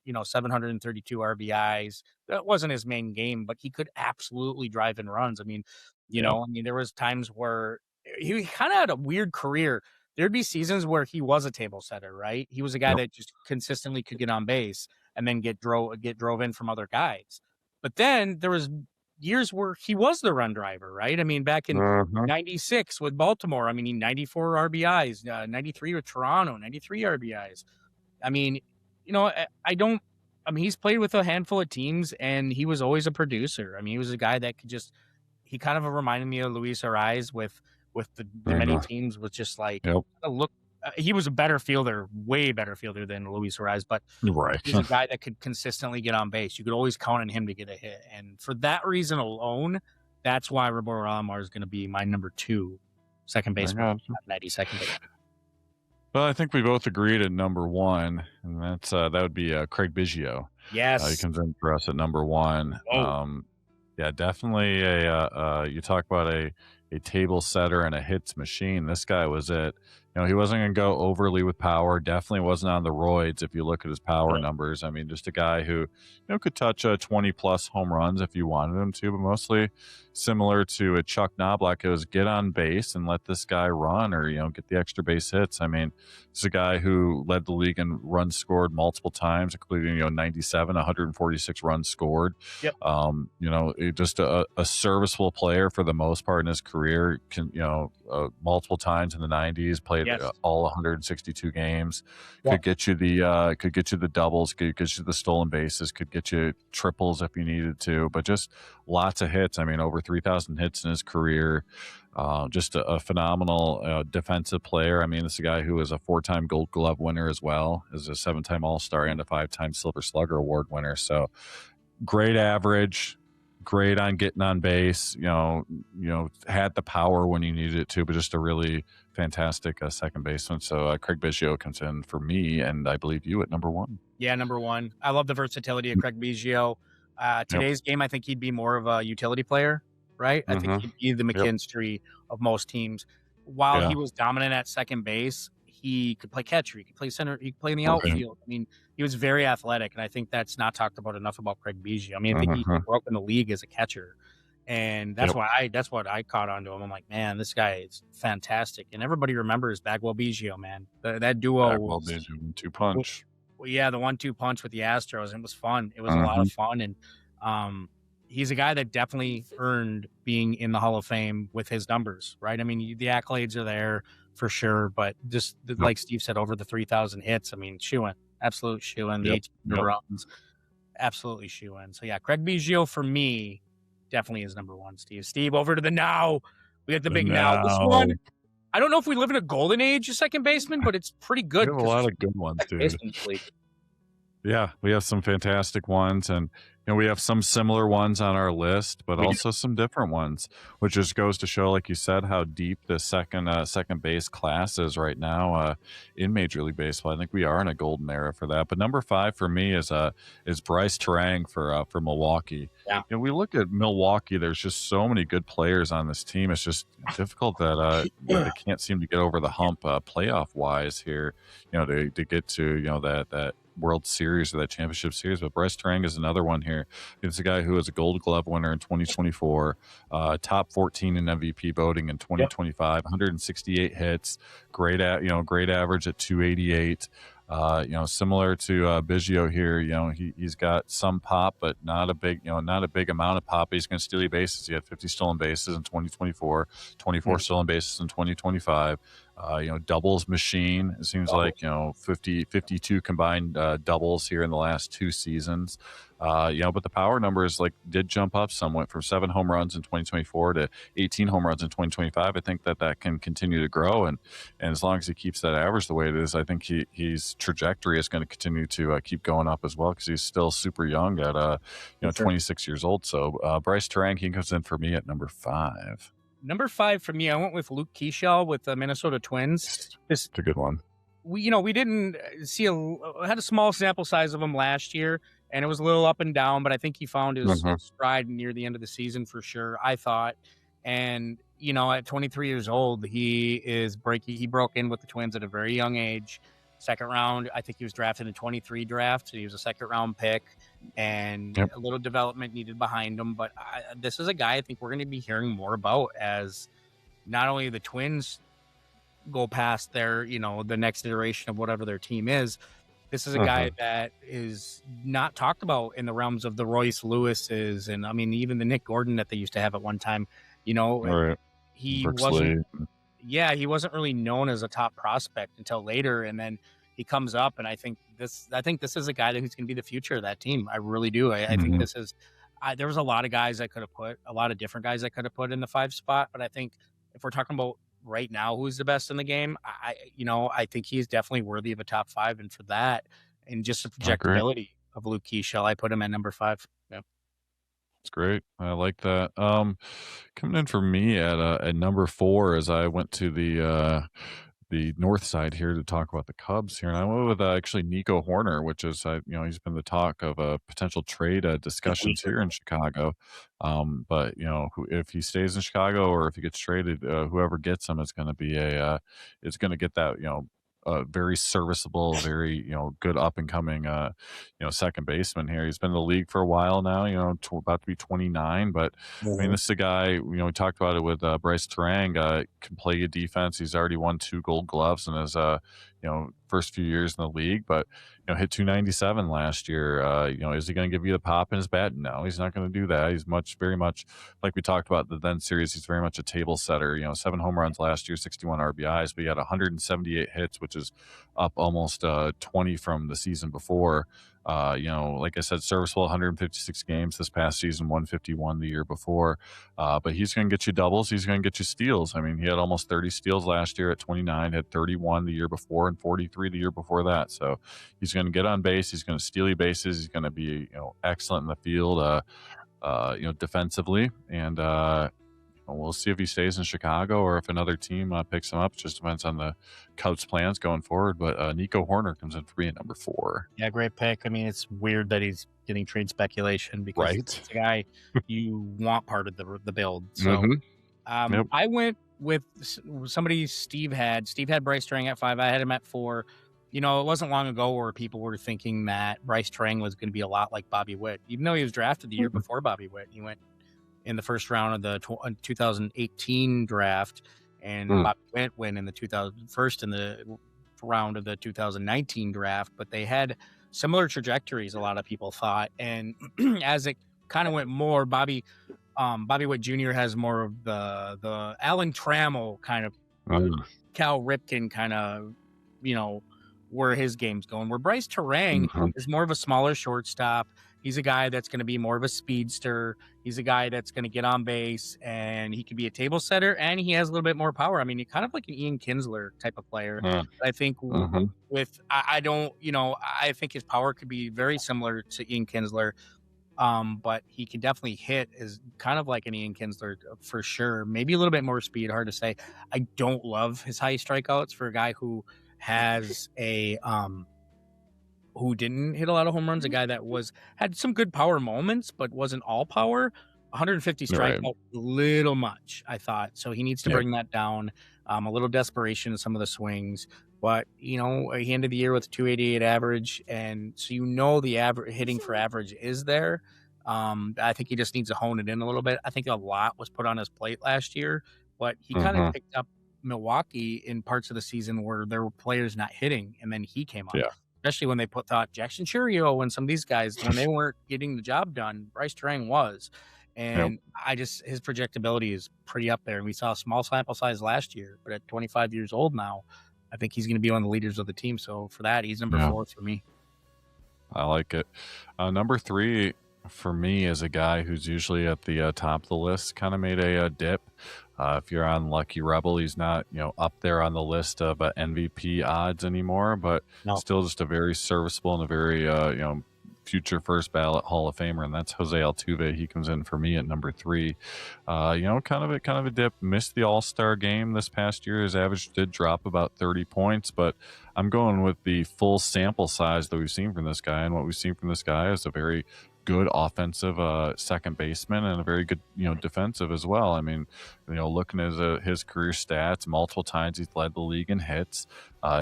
732 RBIs. That wasn't his main game, but he could absolutely drive in runs. I mean, there was times where he kind of had a weird career. There'd be seasons where he was a table setter, right? He was a guy that just consistently could get on base and then get drove in from other guys. But then there was years where he was the run driver, right? I mean, back in 96 with Baltimore, I mean, 94 RBIs, 93 with Toronto, 93 RBIs. I mean, he's played with a handful of teams, and he was always a producer. I mean, he was a guy that could he kind of reminded me of Luis Ariz with the many teams, with just like look he was a better fielder, way better fielder than Luis Arraez, but Right. he's a guy that could consistently get on base. You could always count on him to get a hit. And for that reason alone, that's why Roberto Alomar is going to be my number 2 second baseman, 92nd base. Well, I think we both agreed at number 1, and that's that would be Craig Biggio. Yes. He comes in for us at number 1. Yeah, definitely you talk about a table setter and a hits machine. This guy was it. He wasn't going to go overly with power. Definitely wasn't on the roids if you look at his power numbers. I mean, just a guy who could touch 20-plus home runs if you wanted him to, but mostly similar to a Chuck Knobloch. It was get on base and let this guy run or, get the extra base hits. I mean, this is a guy who led the league in runs scored multiple times, including, 97, 146 runs scored. Yep. Just a serviceable player for the most part in his career, multiple times in the 90s, played all 162 games, could get you the doubles, could get you the stolen bases, could get you triples if you needed to, but just lots of hits. I mean, over 3,000 hits in his career. Just a phenomenal defensive player. I mean, this is a guy who is a 4-time Gold Glove winner as well, is a 7-time All-Star and a 5-time Silver Slugger Award winner. So great average, great on getting on base, had the power when you needed it to, but just a really fantastic second baseman. So Craig Biggio comes in for me, and I believe you at number 1. Yeah, number 1. I love the versatility of Craig Biggio. Today's game, I think he'd be more of a utility player, right? I think he'd be the McKinstry of most teams. While he was dominant at second base, he could play catcher, he could play center, he could play in the outfield. I mean, he was very athletic, and I think that's not talked about enough about Craig Biggio. I mean, I think he broke in the league as a catcher, and that's what I caught on to him. I'm like, man, this guy is fantastic, and everybody remembers Bagwell Biggio, man. That duo, Bagwell Biggio, 1-2 punch. Well, yeah, the 1-2 punch with the Astros. It was fun. It was a lot of fun, and he's a guy that definitely earned being in the Hall of Fame with his numbers, right? I mean, the accolades are there for sure, but just like Steve said, over the 3,000 hits, I mean, shoe-in, absolute shoe-in. The 18 runs, absolutely shoe-in. So yeah, Craig Biggio for me definitely is number 1. Steve, over to the now. We got the big now. This one, I don't know if we live in a golden age of second baseman, but it's pretty good. We have a lot of good ones, dude. Yeah, we have some fantastic ones, and we have some similar ones on our list, but also some different ones, which just goes to show, like you said, how deep the second base class is right now in Major League Baseball. I think we are in a golden era for that. But number 5 for me is Bryce Terang for Milwaukee. Yeah. We look at Milwaukee. There's just so many good players on this team. It's just difficult that they can't seem to get over the hump playoff wise here. To get to that World Series or that championship series. But Bryce Terang is another one here. He's a guy who is a Gold Glove winner in 2024, top 14 in MVP voting in 2025, 168 hits, great average at 288. Similar to Biggio here, he's got some pop, but not a big amount of pop. He's going to steal you bases. He had 50 stolen bases in 2024, 24 stolen bases in 2025. Doubles machine. It seems like 52 combined doubles here in the last 2 seasons. But the power numbers did jump up somewhat from 7 home runs in 2024 to 18 home runs in 2025. I think that can continue to grow, and as long as he keeps that average the way it is, I think his trajectory is going to continue to keep going up as well, because he's still super young at 26 years old. So Bryce Terang, he comes in for me at number 5. Number 5 for me, I went with Luke Keeschel with the Minnesota Twins. It's a good one. We didn't see had a small sample size of him last year, and it was a little up and down, but I think he found his stride near the end of the season for sure, I thought. And, at 23 years old, he broke in with the Twins at a very young age. Second round, I think he was drafted in 23 draft. So he was a second round pick, and a little development needed behind him. But this is a guy I think we're going to be hearing more about as not only the Twins go past their, the next iteration of whatever their team is. This is a guy that is not talked about in the realms of the Royce Lewis's, and I mean, even the Nick Gordon that they used to have at one time, Right. he Brooks wasn't. Lee. Yeah, he wasn't really known as a top prospect until later, and then he comes up, and I think this is a guy who's going to be the future of that team. I really do. I think this is. There was a lot of guys I could have put, a lot of different guys I could have put in the 5 spot, but I think if we're talking about right now who's the best in the game, I think he's definitely worthy of a top 5, and for that, and just the Oh, great. projectability of Luke Keeschel, I put him at number 5. Yeah. That's great. I like that. Coming in for me at number 4 as I went to the north side here to talk about the Cubs here, and I went with actually Nico Horner, which is he's been the talk of potential trade discussions here in Chicago. But if he stays in Chicago or if he gets traded, whoever gets him is going to be it's going to get that very serviceable, very good up and coming second baseman here. He's been in the league for a while now, about to be 29. But I mean, this is a guy, we talked about it with Bryce Terang, can play a defense. He's already won 2 Gold Gloves in his first few years in the league, but hit 297 last year. Is he going to give you the pop in his bat? No, he's not going to do that. He's very much like we talked about the then series. He's very much a table setter. 7 home runs last year, 61 RBIs, but he had 178 hits, which is up almost 20 from the season before. Like I said, serviceable 156 games this past season, 151 the year before. But he's going to get you doubles. He's going to get you steals. I mean, he had almost 30 steals last year at 29, had 31 the year before, and 43 the year before that. So he's going to get on base. He's going to steal you bases. He's going to be, excellent in the field, defensively. And, we'll see if he stays in Chicago or if another team picks him up. It just depends on the Cubs' plans going forward. But Nico Horner comes in for me at number 4. Yeah, great pick. I mean, it's weird that he's getting trade speculation because it's a guy you want part of the build. So I went with somebody Steve had. Steve had Bryce Terang at 5. I had him at 4. It wasn't long ago where people were thinking that Bryce Terang was going to be a lot like Bobby Witt. Even though he was drafted the year before Bobby Witt, he went in the first round of the 2018 draft, and Bobby Witt went in the first in the round of the 2019 draft. But they had similar trajectories, a lot of people thought, and as it kind of went more, Bobby Witt Jr. has more of the Alan Trammell kind of Cal Ripken kind of where his game's going. Where Bryce Terang is more of a smaller shortstop. He's a guy that's going to be more of a speedster. He's a guy that's going to get on base, and he can be a table setter, and he has a little bit more power. I mean, he's kind of like an Ian Kinsler type of player. I think I think his power could be very similar to Ian Kinsler, but he can definitely hit as kind of like an Ian Kinsler for sure. Maybe a little bit more speed, hard to say. I don't love his high strikeouts for a guy who has who didn't hit a lot of home runs, a guy that had some good power moments, but wasn't all power. 150 strikeout, a little much, I thought. So he needs to bring that down. A little desperation in some of the swings. But, he ended the year with a 288 average. And so the hitting for average is there. I think he just needs to hone it in a little bit. I think a lot was put on his plate last year. But he kind of picked up Milwaukee in parts of the season where there were players not hitting. And then he came on. Yeah. Especially when they thought Jackson Churio and some of these guys, when they weren't getting the job done, Bryce Terang was. And his projectability is pretty up there. And we saw a small sample size last year, but at 25 years old now, I think he's going to be one of the leaders of the team. So for that, he's number 4 for me. I like it. Number 3 for me is a guy who's usually at the top of the list, kind of made a dip. If you're on Lucky Rebel, he's not, up there on the list of MVP odds anymore, but still just a very serviceable and a very, future first ballot Hall of Famer, and that's Jose Altuve. He comes in for me at number 3. Kind of a dip. Missed the All-Star game this past year. His average did drop about 30 points, but I'm going with the full sample size that we've seen from this guy, and what we've seen from this guy is a very good offensive second baseman and a very good defensive as well. I mean, looking at his career stats, multiple times he's led the league in hits.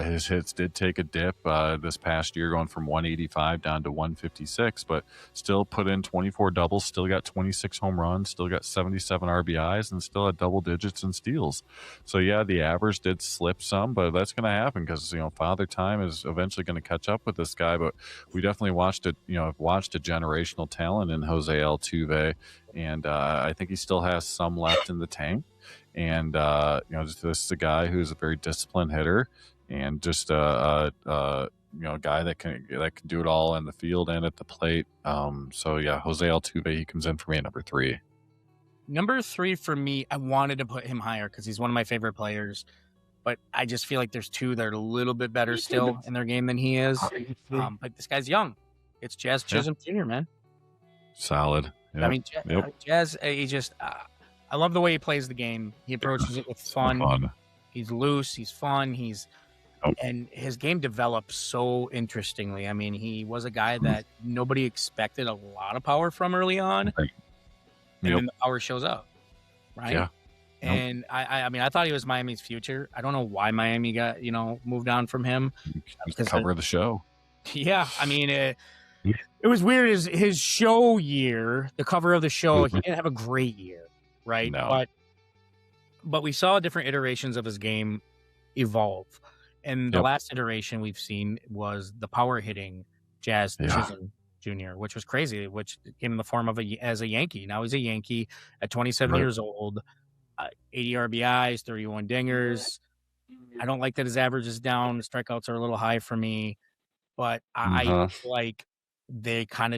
His hits did take a dip this past year, going from 185 down to 156, but still put in 24 doubles, still got 26 home runs, still got 77 RBIs, and still had double digits in steals. So the average did slip some, but that's going to happen because Father Time is eventually going to catch up with this guy. But we definitely watched a generational talent in Jose Altuve, and I think he still has some left in the tank. And this is a guy who's a very disciplined hitter, and just a guy that can do it all in the field and at the plate. Jose Altuve, he comes in for me at number 3. Number 3 for me, I wanted to put him higher because he's one of my favorite players. But I just feel like there's 2 that are a little bit better still in their game than he is. But this guy's young. It's Jazz Chisholm Jr., man. Solid. Yep. I mean, Jazz, he just, I love the way he plays the game. He approaches it with fun. He's loose. He's fun. And his game developed so interestingly. I mean, he was a guy that nobody expected a lot of power from early on. Right. And then the power shows up, right? Yeah. And I mean, I thought he was Miami's future. I don't know why Miami got, moved on from him. Because cover of the show. Yeah. I mean, it was weird. His show year, the cover of the show, he didn't have a great year, right? No. But we saw different iterations of his game evolve. And the last iteration we've seen was the power hitting Jazz Chisholm Jr., which was crazy, which came in the form of as a Yankee. Now he's a Yankee at 27 years old, 80 RBIs, 31 dingers. I don't like that his average is down. Strikeouts are a little high for me, but I like he's kind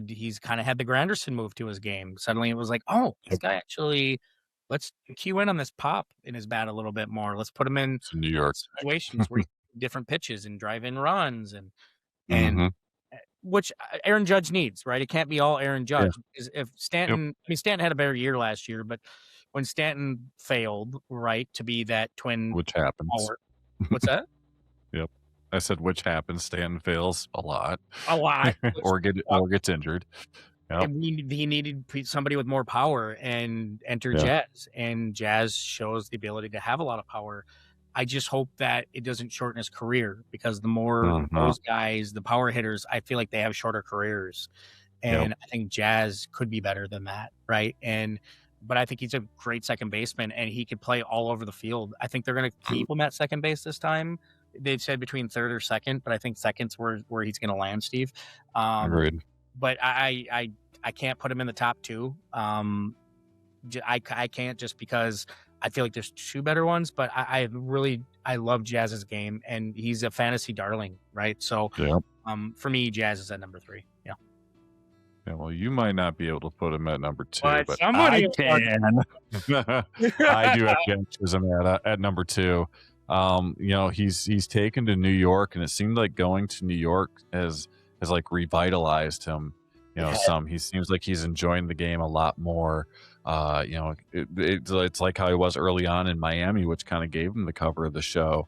of had the Granderson move to his game. Suddenly it was like, oh, this guy actually, let's cue in on this pop in his bat a little bit more. Let's put him in New York situations where different pitches and drive in runs and which Aaron Judge needs, right? It can't be all Aaron Judge. Because if Stanton, I mean, Stanton had a better year last year, but when Stanton failed, right, to be that twin, which happens. What's that? Yep. I said, which happens. Stanton fails a lot, or gets injured. Yep. And he needed somebody with more power and enter Jazz, and Jazz shows the ability to have a lot of power. I just hope that it doesn't shorten his career, because the more those guys, the power hitters, I feel like they have shorter careers. And I think Jazz could be better than that, right? But I think he's a great second baseman, and he could play all over the field. I think they're going to keep him at second base this time. They've said between third or second, but I think second's where he's going to land, Steve. Agreed. But I can't put him in the top 2. I can't, just because I feel like there's 2 better ones, but I love Jazz's game, and he's a fantasy darling, right? So for me, Jazz is at number 3. Yeah. Yeah, well, you might not be able to put him at number 2, but somebody can. I do have Jazz Chisholm at number 2. He's taken to New York, and it seemed like going to New York has like revitalized him. He seems like he's enjoying the game a lot more. It's like how he was early on in Miami, which kind of gave him the cover of the show,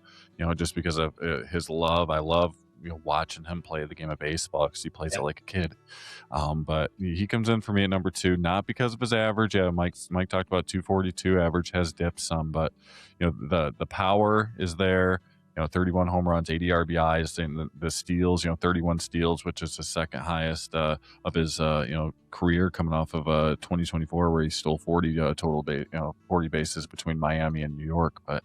just because of his love. I love watching him play the game of baseball, because he plays it like a kid. But he comes in for me at number 2, not because of his average. Mike talked about 242 average has dipped some, but the power is there. 31 home runs, 80 RBIs, and the steals, 31 steals, which is the second highest of his career, coming off of 2024, where he stole 40 total 40 bases between Miami and New York. But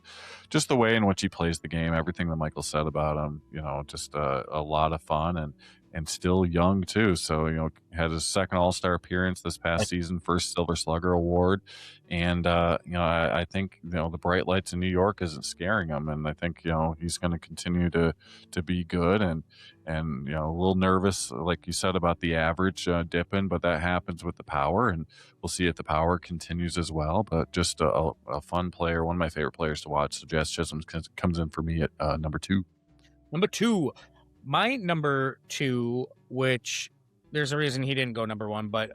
just the way in which he plays the game, everything that Michael said about him, just a lot of fun, and still young too. So, had his second All-Star appearance this past season, first Silver Slugger award. And, I think, the bright lights in New York isn't scaring him. And I think, he's going to continue to be good, and a little nervous, like you said, about the average dipping, but that happens with the power, and we'll see if the power continues as well. But just a fun player, one of my favorite players to watch. So Jazz Chisholm comes in for me at number 2. Number 2. My number 2, which there's a reason he didn't go number 1, but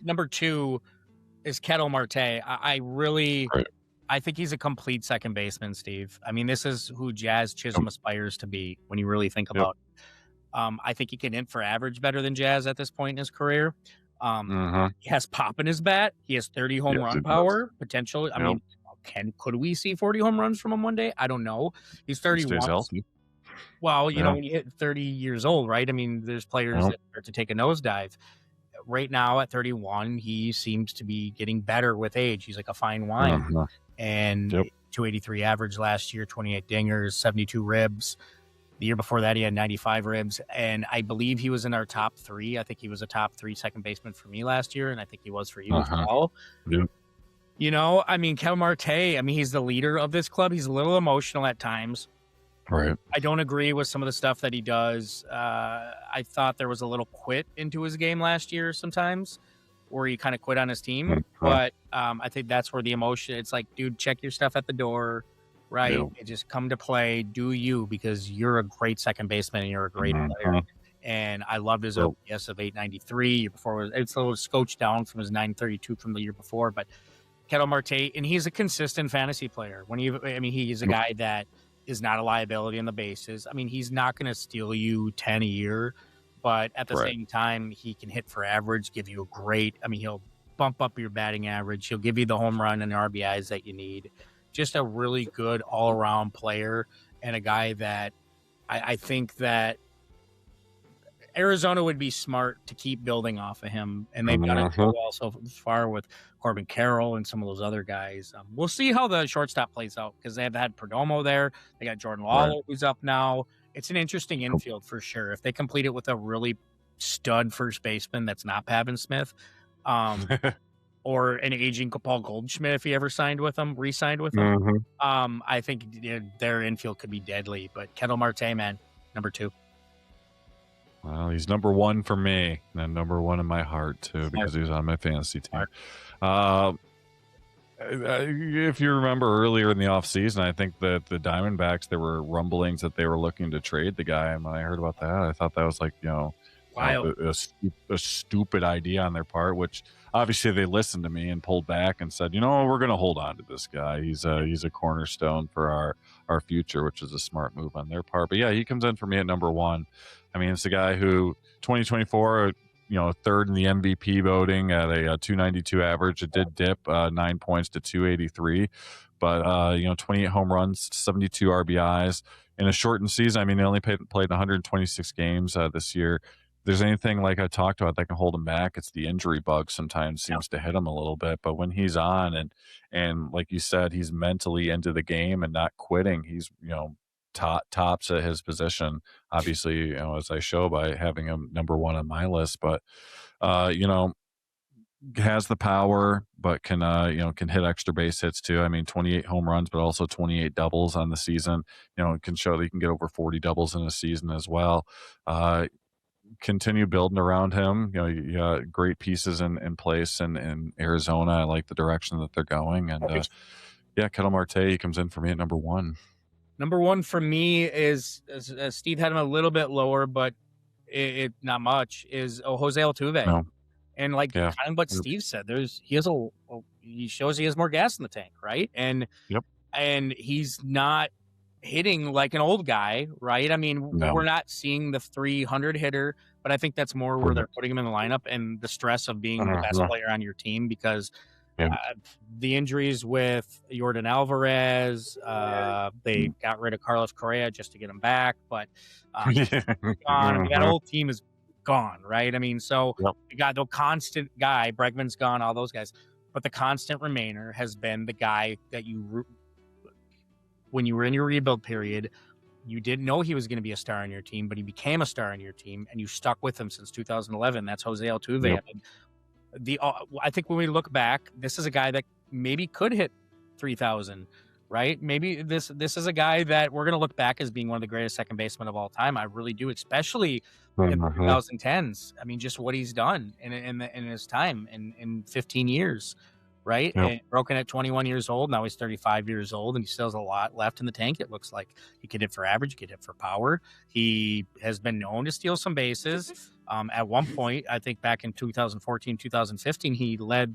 number 2 is Ketel Marte. I think he's a complete second baseman, Steve. I mean, this is who Jazz Chisholm aspires to be when you really think about it. I think he can hit for average better than Jazz at this point in his career. He has pop in his bat. He has 30 home run power potential. I mean, could we see 40 home runs from him one day? I don't know. He's 31. Well, when you hit 30 years old, right? I mean, there's players that start to take a nosedive. Right now at 31, he seems to be getting better with age. He's like a fine wine. And 283 average last year, 28 dingers, 72 ribs. The year before that, he had 95 ribs. And I believe he was in our top 3. I think he was a top 3 second baseman for me last year, and I think he was for you as well. I mean, Ketel Marte, he's the leader of this club. He's a little emotional at times. Right. I don't agree with some of the stuff that he does. I thought there was a little quit into his game last year sometimes. where he kind of quit on his team. But I think that's where the emotion, it's like, dude, check your stuff at the door, right? Yeah. And just come to play, do you, because you're a great second baseman and you're a great player. And I loved his OPS of 893. Year before it's a little scotched down from his 932 from the year before, but Ketel Marte, and he's a consistent fantasy player. He's a guy that is not a liability on the bases. I mean, he's not going to steal you 10 a year, but at the same time, he can hit for average, give you he'll bump up your batting average. He'll give you the home run and RBIs that you need. Just a really good all-around player, and a guy that I think that Arizona would be smart to keep building off of him, and they've done it so well so far with Corbin Carroll and some of those other guys. We'll see how the shortstop plays out, because they've had Perdomo there. They got Jordan Lawler, who's up now. It's an interesting infield for sure. If they complete it with a really stud first baseman that's not Pavin Smith, or an aging Paul Goldschmidt, if he ever re-signed with them, I think their infield could be deadly. But Ketel Marte, man, number 2. Well, he's number 1 for me, and number 1 in my heart too, because he was on my fantasy team. If you remember earlier in the offseason, I think that the Diamondbacks, there were rumblings that they were looking to trade the guy. And when I heard about that, I thought that was like, a stupid idea on their part, which obviously they listened to me and pulled back and said, we're going to hold on to this guy. He's a cornerstone for our future, which is a smart move on their part. But yeah, he comes in for me at number 1. I mean, it's a guy who 2024, third in the MVP voting at a 292 average. It did dip 9 points to 283, but 28 home runs, 72 RBIs in a shortened season. I mean, they only played 126 games this year. If there's anything like I talked about that can hold him back, it's the injury bug sometimes seems to hit him a little bit. But when he's on and like you said, he's mentally into the game and not quitting, he's tops at his position, obviously, as I show by having him number 1 on my list. But has the power, but can hit extra base hits too. I mean, 28 home runs, but also 28 doubles on the season. It can show that he can get over 40 doubles in a season as well. Continue building around him. You got great pieces in place in Arizona. I like the direction that they're going. And Ketel Marte, he comes in for me at number 1. Number 1 for me is, Steve had him a little bit lower, but it not much, is Jose Altuve. No. And kind of what Steve said, he shows he has more gas in the tank, right? And and he's not hitting like an old guy, right? I mean, we're not seeing the 300 hitter, but I think that's more where they're putting him in the lineup and the stress of being the best player on your team, because the injuries with Jordan Alvarez, they got rid of Carlos Correa just to get him back, but gone. I mean, that whole team is gone, right? I mean, so you got the constant guy, Bregman's gone, all those guys, but the constant remainer has been the guy that when you were in your rebuild period, you didn't know he was going to be a star on your team, but he became a star on your team, and you stuck with him since 2011. That's Jose Altuve. I mean, I think when we look back, this is a guy that maybe could hit 3,000, right? Maybe this is a guy that we're going to look back as being one of the greatest second basemen of all time. I really do, especially in the 2010s. I mean, just what he's done in his time in 15 years, right? And broken at 21 years old. Now he's 35 years old, and he still has a lot left in the tank. It looks like he could hit for average, he could hit for power. He has been known to steal some bases. At one point, I think back in 2014, 2015, he led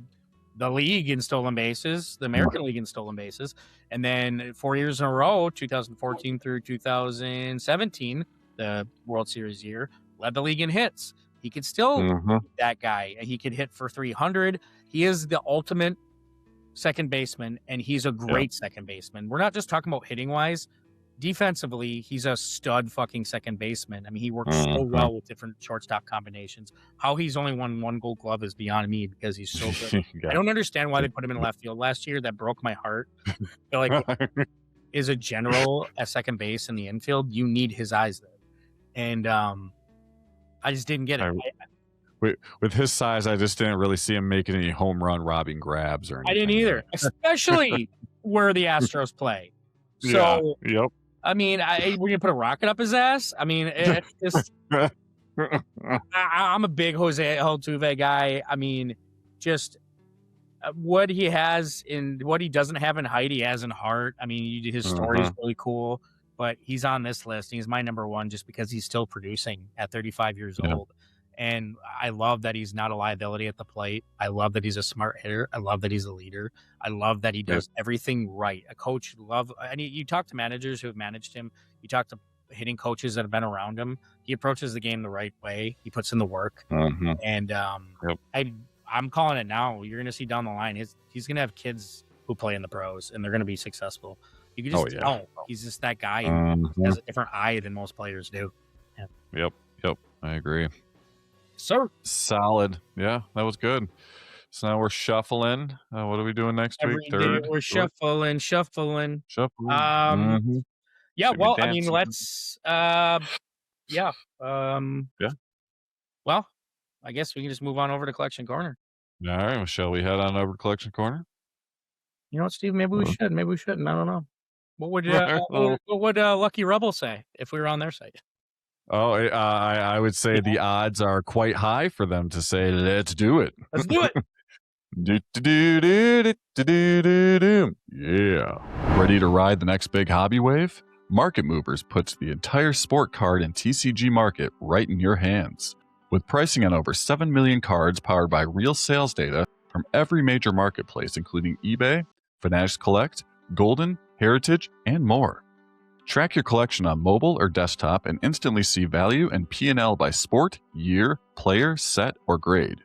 the league in stolen bases, the American League in stolen bases. And then 4 years in a row, 2014 through 2017, the World Series year, led the league in hits. He could still be that guy. He could hit for 300. He is the ultimate second baseman, and he's a great second baseman. We're not just talking about hitting wise. Defensively, he's a stud fucking second baseman. I mean, he works so well with different shortstop combinations. How he's only won 1 Gold Glove is beyond me, because he's so good. I don't understand why they put him in left field last year. That broke my heart. I feel like is a general at second base in the infield, you need his eyes there. And I just didn't get it. With his size, I just didn't really see him making any home run robbing grabs or anything. I didn't either, especially where the Astros play. So, I mean, we're going to put a rocket up his ass? I mean, it's just... I'm a big Jose Altuve guy. I mean, just what he has in what he doesn't have in height, he has in heart. I mean, his story is really cool, but he's on this list. He's my number one just because he's still producing at 35 years old. And I love that he's not a liability at the plate. I love that he's a smart hitter. I love that he's a leader. I love that he does everything right. A coach and you talk to managers who have managed him. You talk to hitting coaches that have been around him. He approaches the game the right way. He puts in the work. And I'm calling it now. You're going to see down the line. He's going to have kids who play in the pros, and they're going to be successful. You can just tell he's just that guy who has a different eye than most players do. Yep. I agree. Sir. Solid. Yeah, that was good. So now we're shuffling. What are we doing next week? Third? We're shuffling. Yeah, well, I mean, let's well, I guess we can just move on over to Collection Corner. All right, well, shall we head on over to Collection Corner? You know what, Steve? Maybe we should. Maybe we shouldn't. I don't know. What would Lucky Rebel say if we were on their site? Oh, I would say the odds are quite high for them to say, let's do it. Let's do it. Yeah. Ready to ride the next big hobby wave? Market Movers puts the entire sport card and TCG market right in your hands. With pricing on over 7 million cards powered by real sales data from every major marketplace, including eBay, Fanatics Collect, Golden, Heritage, and more. Track your collection on mobile or desktop and instantly see value and P&L by sport, year, player, set, or grade.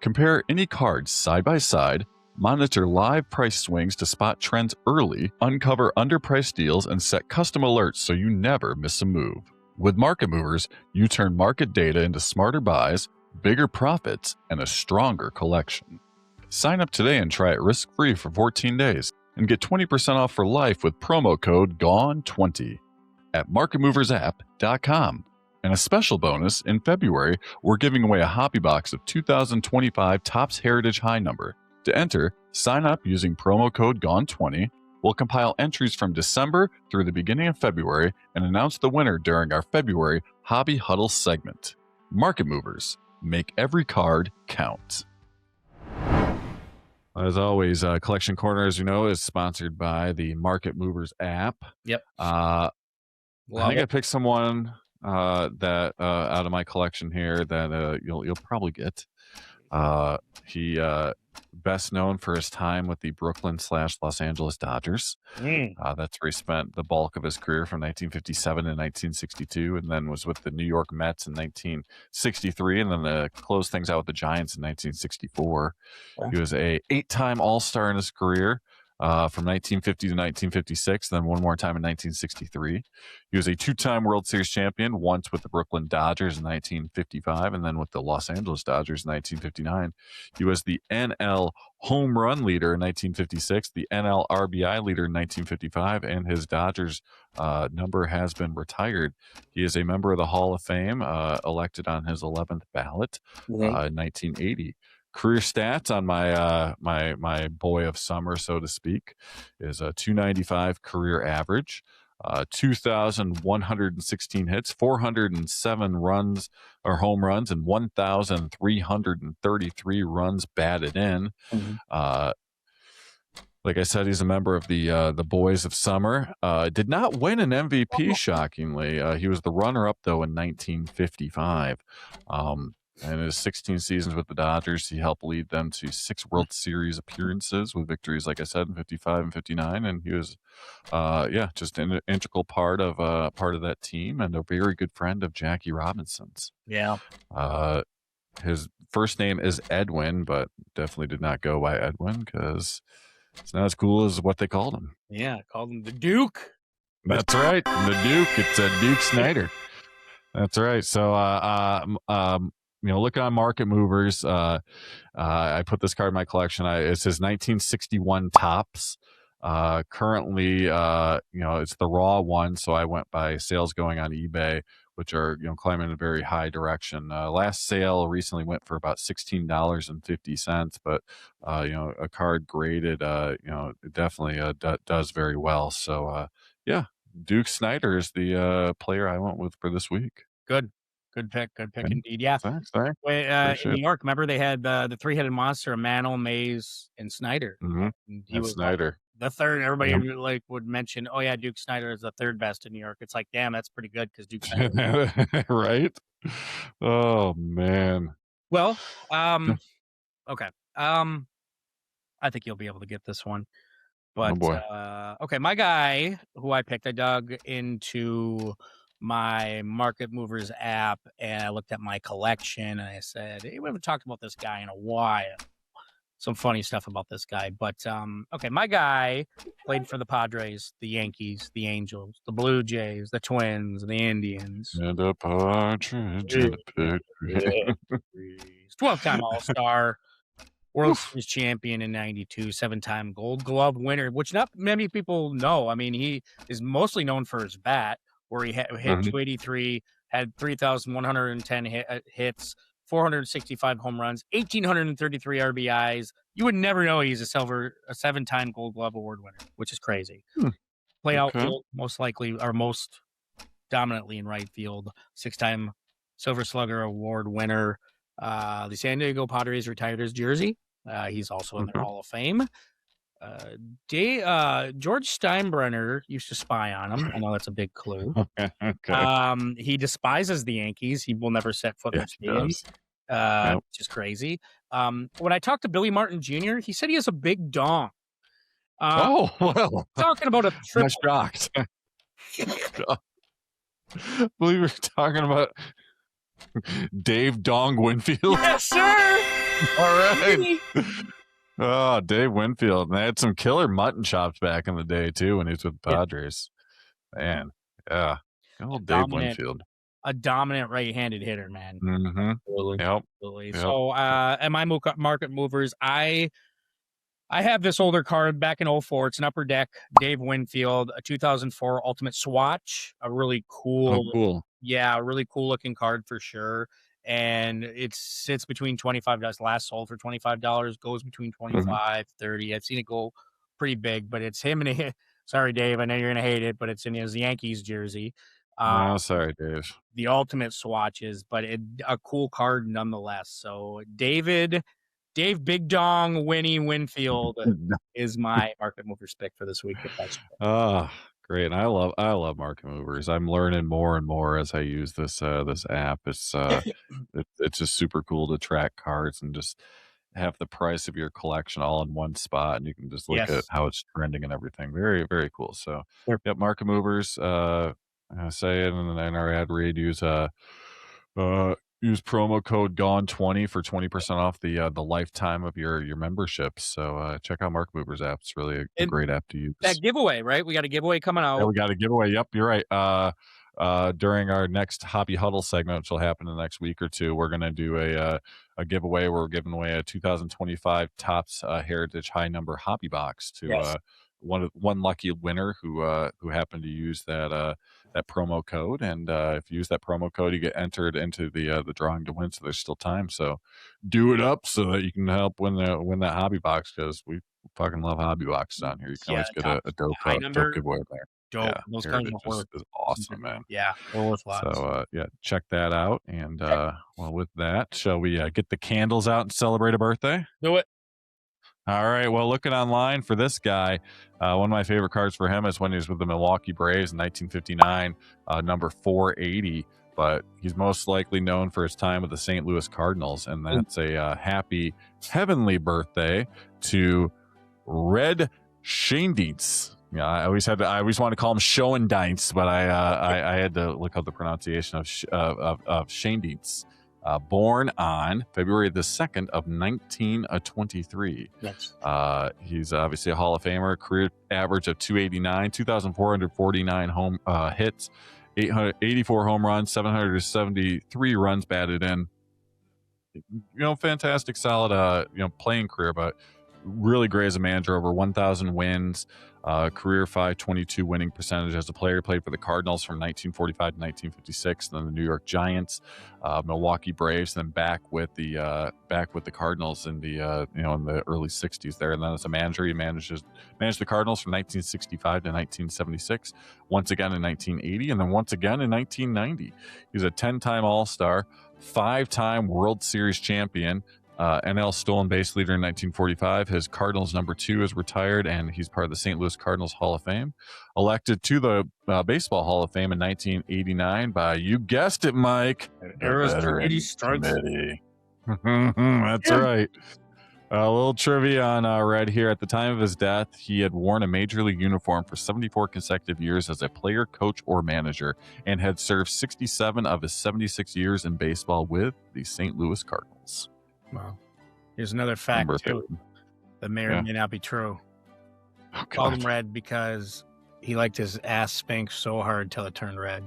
Compare any cards side by side, monitor live price swings to spot trends early, uncover underpriced deals, and set custom alerts so you never miss a move. With Market Movers, you turn market data into smarter buys, bigger profits, and a stronger collection. Sign up today and try it risk-free for 14 days and get 20% off for life with promo code GONE20 at marketmoversapp.com. And a special bonus, in February, we're giving away a hobby box of 2025 Topps Heritage High Number. To enter, sign up using promo code GONE20. We'll compile entries from December through the beginning of February and announce the winner during our February Hobby Huddle segment. Market Movers. Make every card count. As always, Collection Corner, as you know, is sponsored by the Market Movers app. Yep. I think I picked someone that out of my collection here that you'll probably get. He best known for his time with the Brooklyn/Los Angeles Dodgers. That's where he spent the bulk of his career from 1957 to 1962, and then was with the New York Mets in 1963, and then closed things out with the Giants in 1964. He was a 8-time All-Star in his career. From 1950 to 1956, then one more time in 1963. He was a 2-time World Series champion, once with the Brooklyn Dodgers in 1955, and then with the Los Angeles Dodgers in 1959. He was the NL home run leader in 1956, the NL RBI leader in 1955, and his Dodgers number has been retired. He is a member of the Hall of Fame, elected on his 11th ballot in 1980. Career stats on my boy of summer, so to speak, is a 295 career average, 2,116 hits, 407 runs or home runs, and 1,333 runs batted in. Like I said, he's a member of the Boys of Summer. Did not win an MVP, shockingly. He was the runner-up, though, in 1955. In his 16 seasons with the Dodgers, he helped lead them to 6 World Series appearances with victories, like I said, in 55 and 59. And he was, just an integral part of that team and a very good friend of Jackie Robinson's. Yeah. His first name is Edwin, but definitely did not go by Edwin because it's not as cool as what they called him. Yeah, called him the Duke. That's right, the Duke. It's Duke Snyder. That's right. So, look on Market Movers. I put this card in my collection. It says 1961 Topps. Currently, it's the raw one, so I went by sales going on eBay, which are climbing in a very high direction. Last sale recently went for about $16.50, but a card graded, it definitely does very well. So Duke Snyder is the player I went with for this week. Good. Good pick indeed. Yeah. Thanks. In New York, remember they had the three-headed monster, Mantle, Mays, and Snyder. Mm-hmm. And he That's was Snyder. the third. Everybody like would mention, oh yeah, Duke Snyder is the third best in New York. It's like, damn, that's pretty good because Duke Snyder. Right? Oh man. Well, okay. I think you'll be able to get this one. But Oh boy. okay, my guy who I picked, I dug into my Market Movers app and I looked at my collection and I said, hey, we haven't talked about this guy in a while. Some funny stuff about this guy. But okay, my guy played for the Padres, the Yankees, the Angels, the Blue Jays, the Twins, the Indians. And a partridge in a pear tree. 12-time All-Star. World Series champion in 92, 7-time Gold Glove winner, which not many people know. I mean, he is mostly known for his bat, where he hit 283, had 3,110 hits, 465 home runs, 1,833 RBIs. You would never know he's a 7-time Gold Glove Award winner, which is crazy. Play outfield, most likely, or most dominantly in right field, 6-time Silver Slugger Award winner. The San Diego Padres retired his jersey. He's also in their Hall of Fame. George Steinbrenner used to spy on him. I know that's a big clue. Okay. He despises the Yankees. He will never set foot in the stadium, which is crazy. When I talked to Billy Martin Jr., he said he has a big dong. Well. Talking about a triple. I'm shocked. I believe we're talking about Dave Dong Winfield. Yes, sir. All right. Oh, Dave Winfield. And they had some killer mutton chops back in the day, too, when he was with the Padres. Man, yeah. Good old Dave Winfield. A dominant right-handed hitter, man. Mm-hmm. Yep. So, at my Market Movers, I have this older card back in 04. It's an Upper Deck, Dave Winfield, a 2004 Ultimate Swatch. A really cool. Oh, cool. Yeah, a really cool looking card for sure. And it sits between $25. Last sold for $25, goes between 25, 30. I've seen it go pretty big, but it's him and sorry, Dave, I know you're gonna hate it, but it's in his Yankees jersey. Sorry, Dave. The ultimate swatches, but a cool card nonetheless. So Dave Big Dong Winnie Winfield is my Market Movers pick for this week. Great. And I love Market Movers. I'm learning more and more as I use this app. It's it's just super cool to track cards and just have the price of your collection all in one spot, and you can just look at how it's trending and everything. Very, very cool. So yep, Market Movers, say it in our ad read, use promo code GONE20 for 20% off the lifetime of your membership. So check out Market Movers app. It's really a great app to use. That giveaway, right? We got a giveaway coming out. Yeah, we got a giveaway. Yep, you're right. During our next Hobby Huddle segment, which will happen in the next week or two, we're going to do a giveaway. We're giving away a 2025 Topps Heritage High Number Hobby Box to one lucky winner who happened to use that promo code, and if you use that promo code, you get entered into the drawing to win. So there's still time. So do it up so that you can help win that hobby box, because we fucking love hobby boxes on here. You can always get a dope giveaway there. Dope. Yeah, those cards is awesome, man. Yeah, they're worth lots. So check that out. And well, with that, shall we get the candles out and celebrate a birthday? Do it. All right. Well, looking online for this guy, one of my favorite cards for him is when he was with the Milwaukee Braves in 1959, number 480. But he's most likely known for his time with the St. Louis Cardinals, and that's a happy heavenly birthday to Red Schoendienst. Yeah, I always want to call him Schoendienst, but I had to look up the pronunciation of Schoendienst. Born on February the 2nd of 1923. Yes. He's obviously a Hall of Famer. Career average of 289, 2,449 home hits, 884 home runs, 773 runs batted in. Fantastic, solid, playing career. But really great as a manager, over 1,000 wins, career 522 winning percentage as a player. Played for the Cardinals from 1945 to 1956, then the New York Giants, Milwaukee Braves, then back with the Cardinals in the in the early 60s there. And then as a manager, he managed the Cardinals from 1965 to 1976, once again in 1980, and then once again in 1990. He's a 10-time All-Star, 5-time World Series champion, NL stolen base leader in 1945. His Cardinals number 2 is retired, and he's part of the St. Louis Cardinals Hall of Fame. Elected to the Baseball Hall of Fame in 1989 by, you guessed it, Mike, Veterans Committee. That's right. A little trivia on Red here. At the time of his death, he had worn a major league uniform for 74 consecutive years as a player, coach, or manager, and had served 67 of his 76 years in baseball with the St. Louis Cardinals. Wow. Here's another fact, too, that may or may not be true. Called him Red because he liked his ass spanked so hard till it turned red.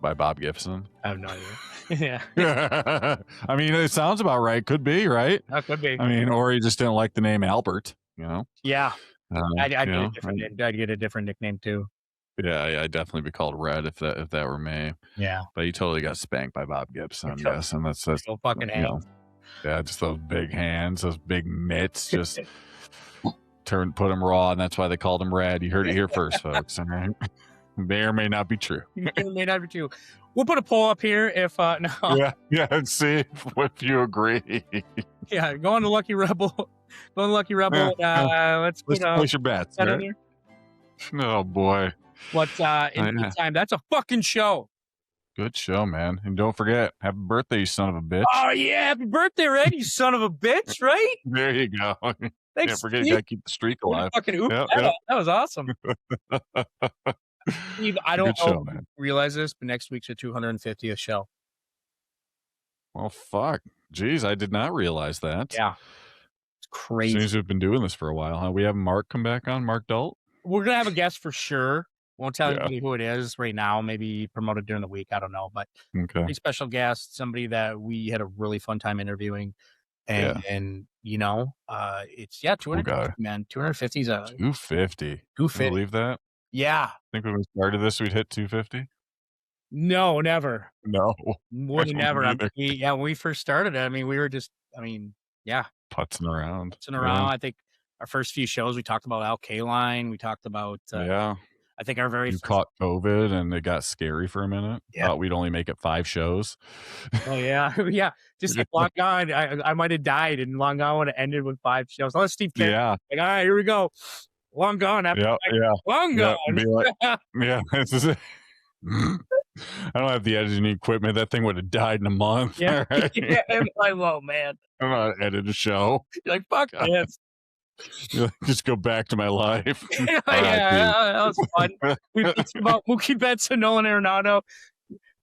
By Bob Gibson? I have no idea. Yeah. I mean, it sounds about right. Could be, right? That could be. I mean, or he just didn't like the name Albert, Yeah. I'd get a different nickname, too. Yeah, I'd definitely be called Red if that were me. Yeah. But he totally got spanked by Bob Gibson, I'm guessing. That's so fucking hands. Yeah, just those big hands, those big mitts, just put him raw, and that's why they called him Red. You heard it here first, folks. All right? May or may not be true. It may not be true. We'll put a poll up here if no. Yeah, see if you agree. Yeah, go on to Lucky Rebel. Go on to Lucky Rebel. Let's place your bets. Right? Oh boy. What in the meantime, that's a fucking show. Good show, man. And don't forget, happy birthday, you son of a bitch. Oh, yeah. Happy birthday, Red, you son of a bitch, right? There you go. Thanks, Can't forget, you got to keep the streak alive. Fucking That was awesome. Steve, I don't know if you realize this, but next week's your 250th show. Well, fuck. Jeez, I did not realize that. Yeah. It's crazy. Seems we've been doing this for a while, huh? We have Mark come back on, Mark Dault? We're going to have a guest for sure. Won't tell anybody who it is right now. Maybe promote it during the week. I don't know. But a special guest, somebody that we had a really fun time interviewing. And it's 250, man. 250 is a 250. Can you believe that? Yeah. I think when we started this, we'd hit 250. No, never. No. Would never. When we first started, we were just, putzing around. I think our first few shows, we talked about Al Kaline. We talked about, I think our very first... caught COVID and it got scary for a minute. Yeah. Thought we'd only make it 5 shows. Oh, yeah. Yeah. Just like Long Gone. I might have died and Long Gone would have ended with 5 shows. Unless Steve Kerr. Yeah. Like, all right, here we go. Long Gone. Long Gone. This is it. I don't have the editing equipment. That thing would have died in a month. Yeah. Right? I'm like, whoa, man. I'm not edit a show. You're like, fuck this. Just go back to my life. That was fun. We talked about Mookie Betts and Nolan Arenado,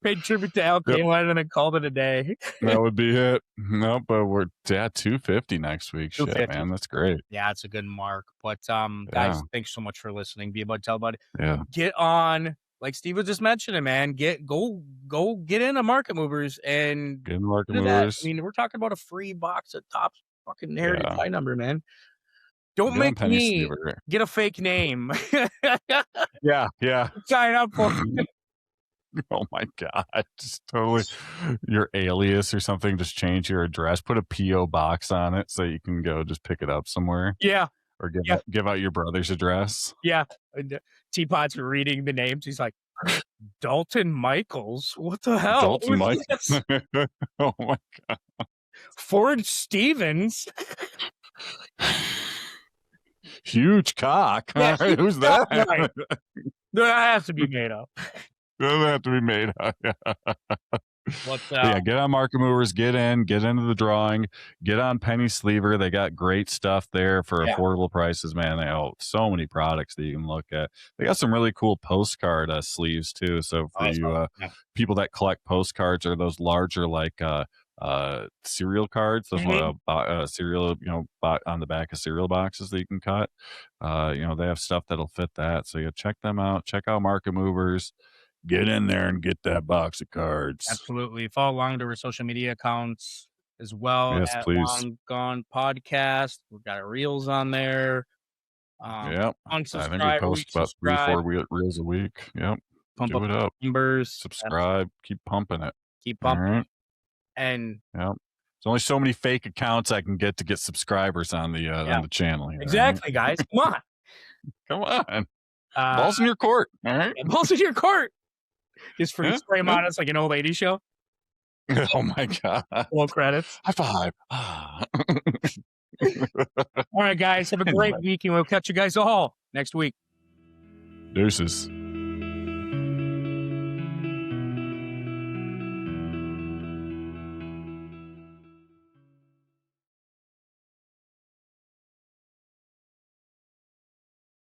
paid tribute to Al Kaline, and then called it a day. That would be it. No, but we're at 250 next week. Shit, man, that's great. Yeah, it's a good mark. But guys, thanks so much for listening. Be about to tell about it. Yeah. Get on, like Steve was just mentioning, man. Go get into Market Movers and get into Market Movers. We're talking about a free box at Topps fucking Heritage High number, man. Don't make me get a fake name. Yeah. Sign up for it. Oh my God. Just totally your alias or something. Just change your address. Put a P.O. box on it so you can go just pick it up somewhere. Yeah. Or give out your brother's address. Yeah. Teapot's reading the names. He's like, Dalton Michaels? What the hell? Dalton Michaels. Oh my God. Ford Stevens. Huge cock. Yeah, right, who's that? Right. That has to be made up. Doesn't have to be made up. Get on Market Movers. Get into the drawing. Get on Penny Sleever. They got great stuff there for affordable prices, man. They have so many products that you can look at. They got some really cool postcard sleeves too. So for people that collect postcards or those larger cereal cards, those cereal, on the back of cereal boxes that you can cut. They have stuff that'll fit that. So check them out. Check out Market Movers. Get in there and get that box of cards. Absolutely. Follow along to our social media accounts. as well Yes, at please. Long Gone Podcast. We've got our reels on there. Yep. I think we Unsubscribe, post about 3 resubscribe, or 4 reels a week. Yep. pump Do up it up. numbers, Subscribe. Keep pumping it. keep All pumping. right. And Yep. There's only so many fake accounts I can get to get subscribers on the channel here. exactly, right? guys. Come on. Come on. Balls in your court. All right. Balls in your court. Just free spray them on us like an old lady show. Oh my God. Full credits. High five. All right, guys. Have a great week, and we'll catch you guys all next week. Deuces.